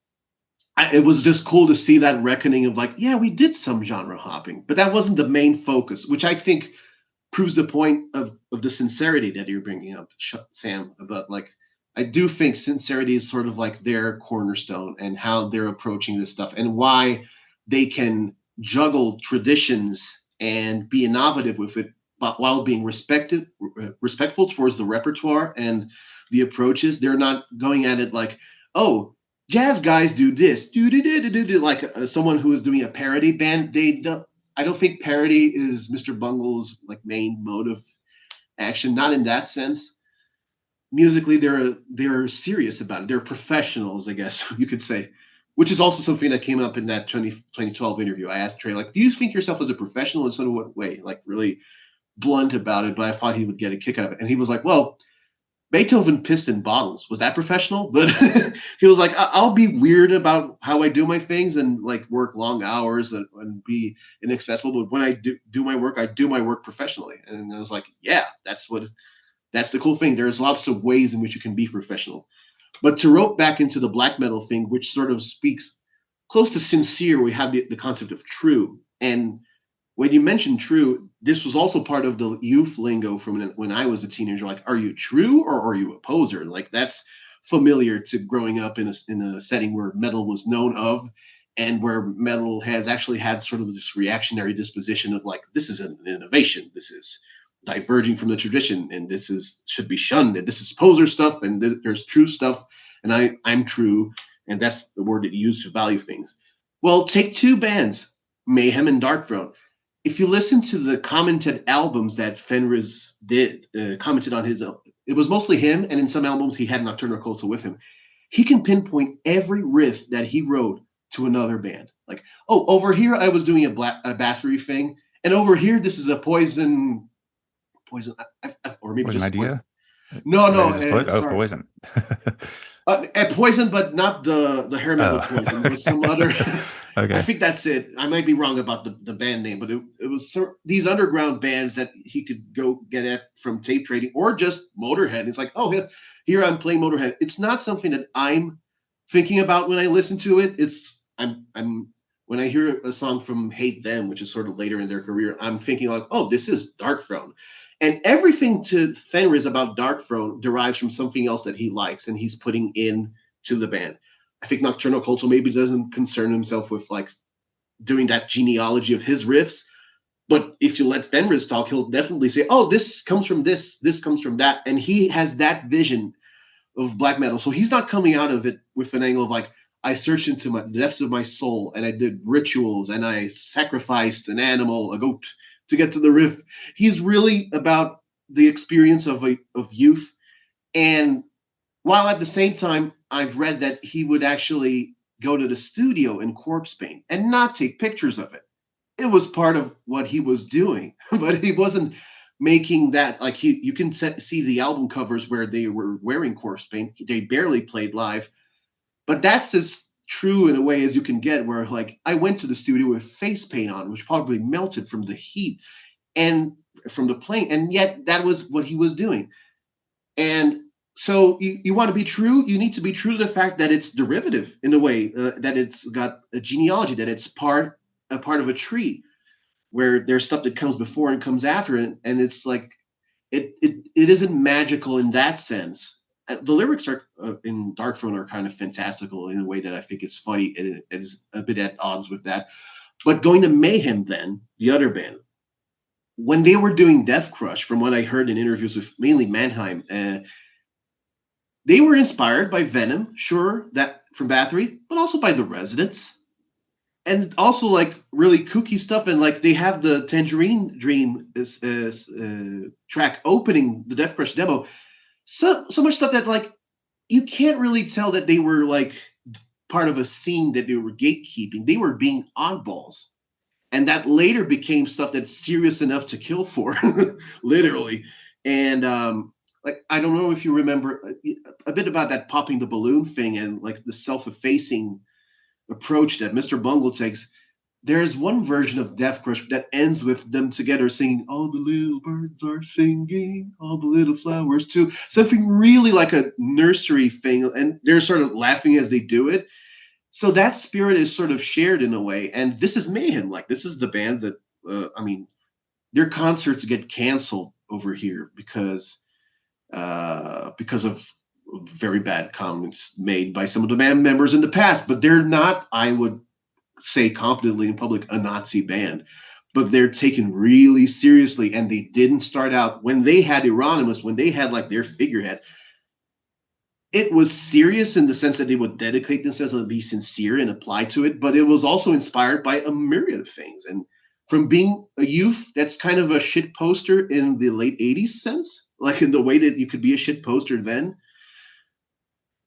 it was just cool to see that reckoning of like, yeah, we did some genre hopping, but that wasn't the main focus, which I think proves the point of the sincerity that you're bringing up, Sam, about like, I do think sincerity is sort of like their cornerstone, and how they're approaching this stuff, and why they can juggle traditions and be innovative with it, but while being respectful towards the repertoire and the approaches. They're not going at it like, oh, jazz guys do this, like someone who is doing a parody band. I don't think parody is Mr. Bungle's like main mode of action. Not in that sense. Musically, they're serious about it. They're professionals, I guess you could say, which is also something that came up in that 2012 interview. I asked Trey, like, do you think yourself as a professional, in sort of what way? Like, really blunt about it, but I thought he would get a kick out of it. And he was like, well, Beethoven pissed in bottles. Was that professional? But he was like, I'll be weird about how I do my things and like work long hours and be inaccessible. But when I do my work, I do my work professionally. And I was like, yeah, that's the cool thing. There's lots of ways in which you can be professional. But to rope back into the black metal thing, which sort of speaks close to sincere, we have the concept of true. And when you mentioned true, this was also part of the youth lingo from when I was a teenager. Like, are you true or are you a poser? Like, that's familiar to growing up in a setting where metal was known of, and where metal has actually had sort of this reactionary disposition of like, this is an innovation, this is diverging from the tradition, and this is should be shunned, and this is poser stuff, and there's true stuff, and I'm true, and that's the word that you use to value things. Well, take two bands, Mayhem and Darkthrone. If you listen to the commented albums that Fenriz did, commented on his, it was mostly him, and in some albums he had Nocturnal Culto with him. He can pinpoint every riff that he wrote to another band. Like, oh, over here I was doing a battery thing, and over here this is a poison, or maybe Poison just idea. Poison. No, sorry. Poison. Poison, but not the hair metal Poison. It was some other. Okay. I think that's it. I might be wrong about the band name, but it was these underground bands that he could go get at from tape trading or just Motorhead. It's like, oh, here I'm playing Motorhead. It's not something that I'm thinking about when I listen to it. It's I'm when I hear a song from Hate Them, which is sort of later in their career, I'm thinking like, oh, this is Darkthrone. And everything to Fenriz about Darkthrone derives from something else that he likes and he's putting in to the band. I think Nocturnal Culto maybe doesn't concern himself with like doing that genealogy of his riffs. But if you let Fenriz talk, he'll definitely say, oh, this comes from this comes from that. And he has that vision of black metal. So he's not coming out of it with an angle of like, I searched into the depths of my soul and I did rituals and I sacrificed an animal, a goat, to get to the riff. He's really about the experience of youth. And while at the same time, I've read that he would actually go to the studio in corpse paint and not take pictures of it. It was part of what he was doing, but he wasn't making that like you can see the album covers where they were wearing corpse paint. They barely played live, but that's as true in a way as you can get, where like I went to the studio with face paint on, which probably melted from the heat and from the playing, and yet that was what he was doing. And so you want to be true, you need to be true to the fact that it's derivative in a way, that it's got a genealogy, that it's a part of a tree where there's stuff that comes before and comes after it, and it's like it isn't magical in that sense. The lyrics are in Darkthrone are kind of fantastical in a way that I think is funny, and it is a bit at odds with that. But going to Mayhem, then the other band, when they were doing Death Crush, from what I heard in interviews with mainly Mannheim, they were inspired by Venom, sure, that from Bathory, but also by the Residents, and also like really kooky stuff. And like they have the Tangerine Dream track opening the Death Crush demo. So much stuff that like you can't really tell that they were like part of a scene that they were gatekeeping. They were being oddballs, and that later became stuff that's serious enough to kill for, literally. And like I don't know if you remember a bit about that popping the balloon thing and like the self-effacing approach that Mr. Bungle takes. There's one version of Death Crush that ends with them together singing, all the little birds are singing, all the little flowers too. Something really like a nursery thing. And they're sort of laughing as they do it. So that spirit is sort of shared in a way. And this is Mayhem. Like this is the band that, their concerts get canceled over here because of very bad comments made by some of the band members in the past. But they're not, I would say confidently in public, a Nazi band, but they're taken really seriously. And they didn't start out when they had Euronymous, when they had like their figurehead, it was serious in the sense that they would dedicate themselves and be sincere and apply to it, but it was also inspired by a myriad of things. And from being a youth that's kind of a shit poster in the late 80s sense, like in the way that you could be a shit poster then,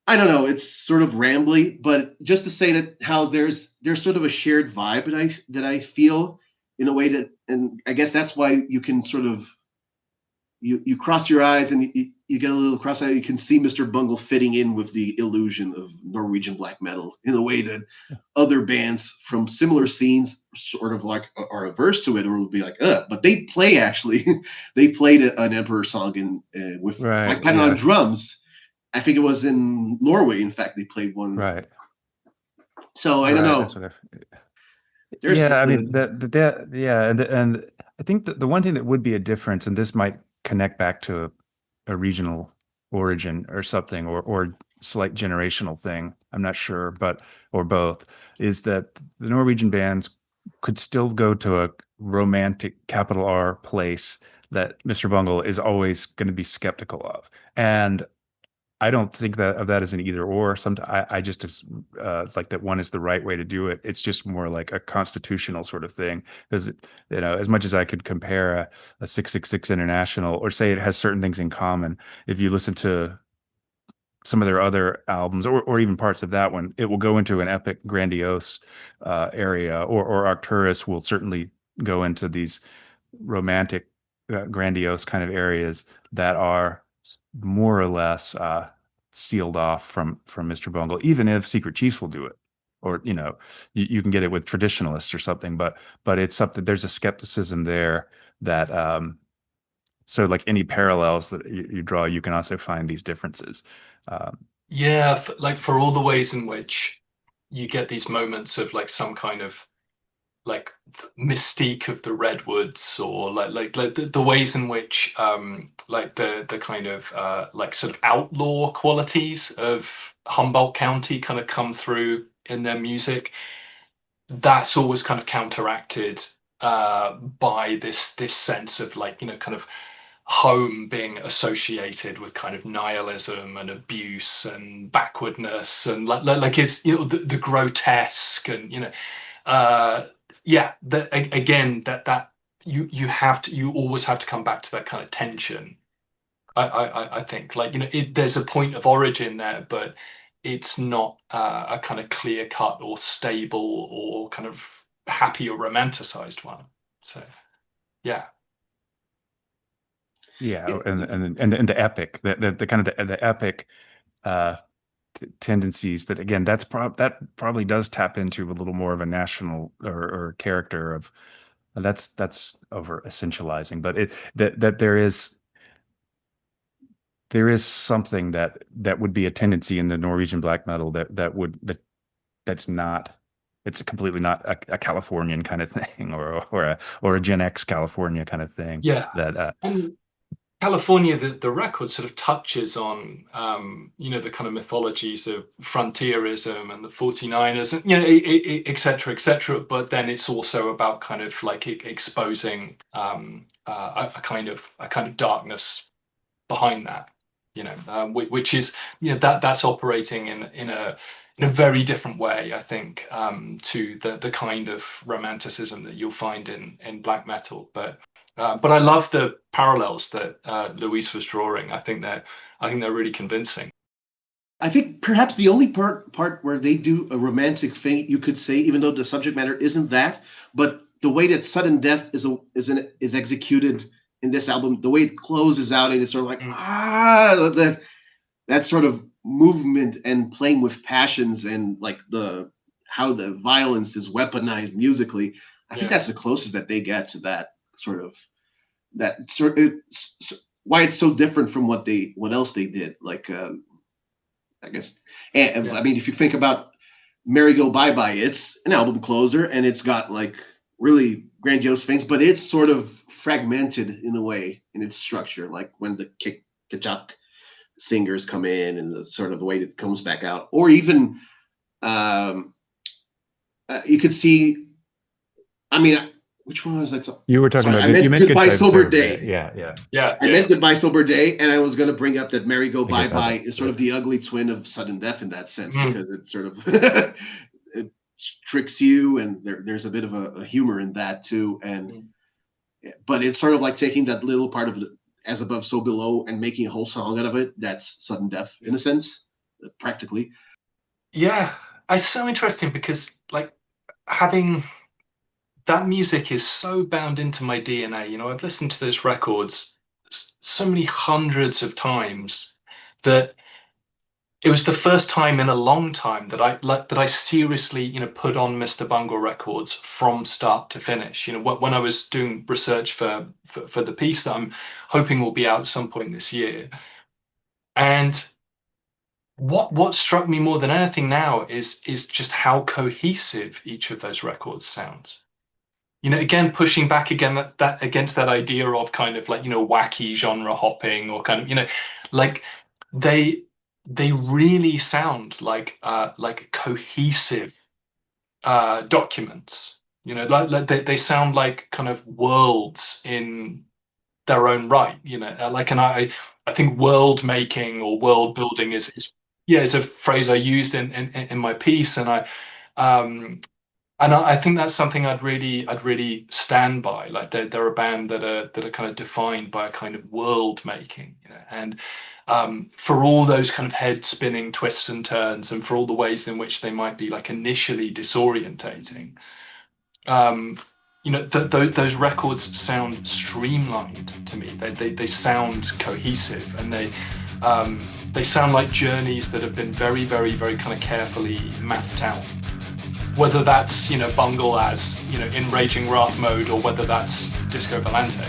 I don't know, it's sort of rambly, but just to say that how there's sort of a shared vibe that I feel in a way that, and I guess that's why you can sort of you cross your eyes and you get a little cross-eyed. You can see Mr. Bungle fitting in with the illusion of Norwegian black metal in a way that other bands from similar scenes sort of like are averse to it, or will be like, but they play actually. They played an Emperor song with Mike Patton on drums. I think it was in Norway. In fact, they played one. Right. So I don't know. There's Yeah, I mean yeah, and I think the one thing that would be a difference, and this might connect back to a regional origin or something, or slight generational thing. I'm not sure, but or both, is that the Norwegian bands could still go to a romantic capital R place that Mr. Bungle is always going to be skeptical of, and I don't think that of that as an either or. I just like that one is the right way to do it. It's just more like a constitutional sort of thing. Because as much as I could compare a 666 International or say it has certain things in common, if you listen to some of their other albums or even parts of that one, it will go into an epic, grandiose area, or Arcturus will certainly go into these romantic, grandiose kind of areas that are more or less sealed off from Mr. Bungle, even if Secret Chiefs will do it, or you can get it with traditionalists or something, but it's something. There's a skepticism there that so like any parallels that you draw, you can also find these differences. Yeah, like for all the ways in which you get these moments of like some kind of like mystique of the redwoods, or like the ways in which like the kind of like sort of outlaw qualities of Humboldt County kind of come through in their music. That's always kind of counteracted by this sense of like kind of home being associated with kind of nihilism and abuse and backwardness and like is the grotesque, and uh yeah, that again, that you always have to come back to that kind of tension. I think, like, there's a point of origin there, but it's not a kind of clear cut or stable or kind of happy or romanticized one. So yeah. Yeah, and the epic, the kind of the epic uh, tendencies that again that probably does tap into a little more of a national or character of that's over essentializing, but it that there is something that would be a tendency in the Norwegian black metal that's not. It's completely not a Californian kind of thing, or a Gen X California kind of thing. Yeah. That And California, the record sort of touches on, the kind of mythologies of frontierism and the 49ers, and, et cetera, et cetera. But then it's also about kind of like exposing a kind of darkness behind that, which is, that's operating in a very different way, I think, to the kind of romanticism that you'll find in black metal. But I love the parallels that Luis was drawing. I think they're really convincing. I think perhaps the only part where they do a romantic thing, you could say, even though the subject matter isn't that, but the way that sudden death is executed in this album, the way it closes out and it's sort of like that sort of movement and playing with passions and like how the violence is weaponized musically. I think Yeah. that's the closest that they get to that sort of it's why it's so different from what else they did. Like I guess, and Yeah. I mean, if you think about Merry Go Bye Bye, it's an album closer and it's got like really grandiose things, but it's sort of fragmented in a way in its structure. Like when the Kachak singers come in and the sort of the way it comes back out, or even you could see. I mean, which one was that? you were talking Sorry, about. I meant You meant Goodbye Good Side Sober Day. Yeah. Yeah. I meant Goodbye Sober Day, and I was going to bring up that Merry Go I Bye get that. Bye is sort of the ugly twin of Sudden Death in that sense, Mm. because it sort of it tricks you, and there's a bit of a humor in that too. And but it's sort of like taking that little part of As Above, So Below and making a whole song out of it. That's Sudden Death in a sense, practically. Yeah. It's so interesting because like having that music is so bound into my DNA. I've listened to those records so many hundreds of times that it was the first time in a long time that I seriously, put on Mr. Bungle records from start to finish. When I was doing research for the piece that I'm hoping will be out at some point this year, and what struck me more than anything now is just how cohesive each of those records sounds. Again, pushing back again that against that idea of kind of like, wacky genre hopping, or kind of, like they really sound like cohesive documents. Like they sound like kind of worlds in their own right. And I think world making or world building is a phrase I used in my piece, and I think that's something I'd really stand by. Like they're a band that are kind of defined by a kind of world making, and for all those kind of head spinning twists and turns, and for all the ways in which they might be like initially disorientating, those records sound streamlined to me. They sound cohesive, and they sound like journeys that have been very, very, very kind of carefully mapped out. Whether that's Bungle as in Raging Wrath mode, or whether that's Disco Volante.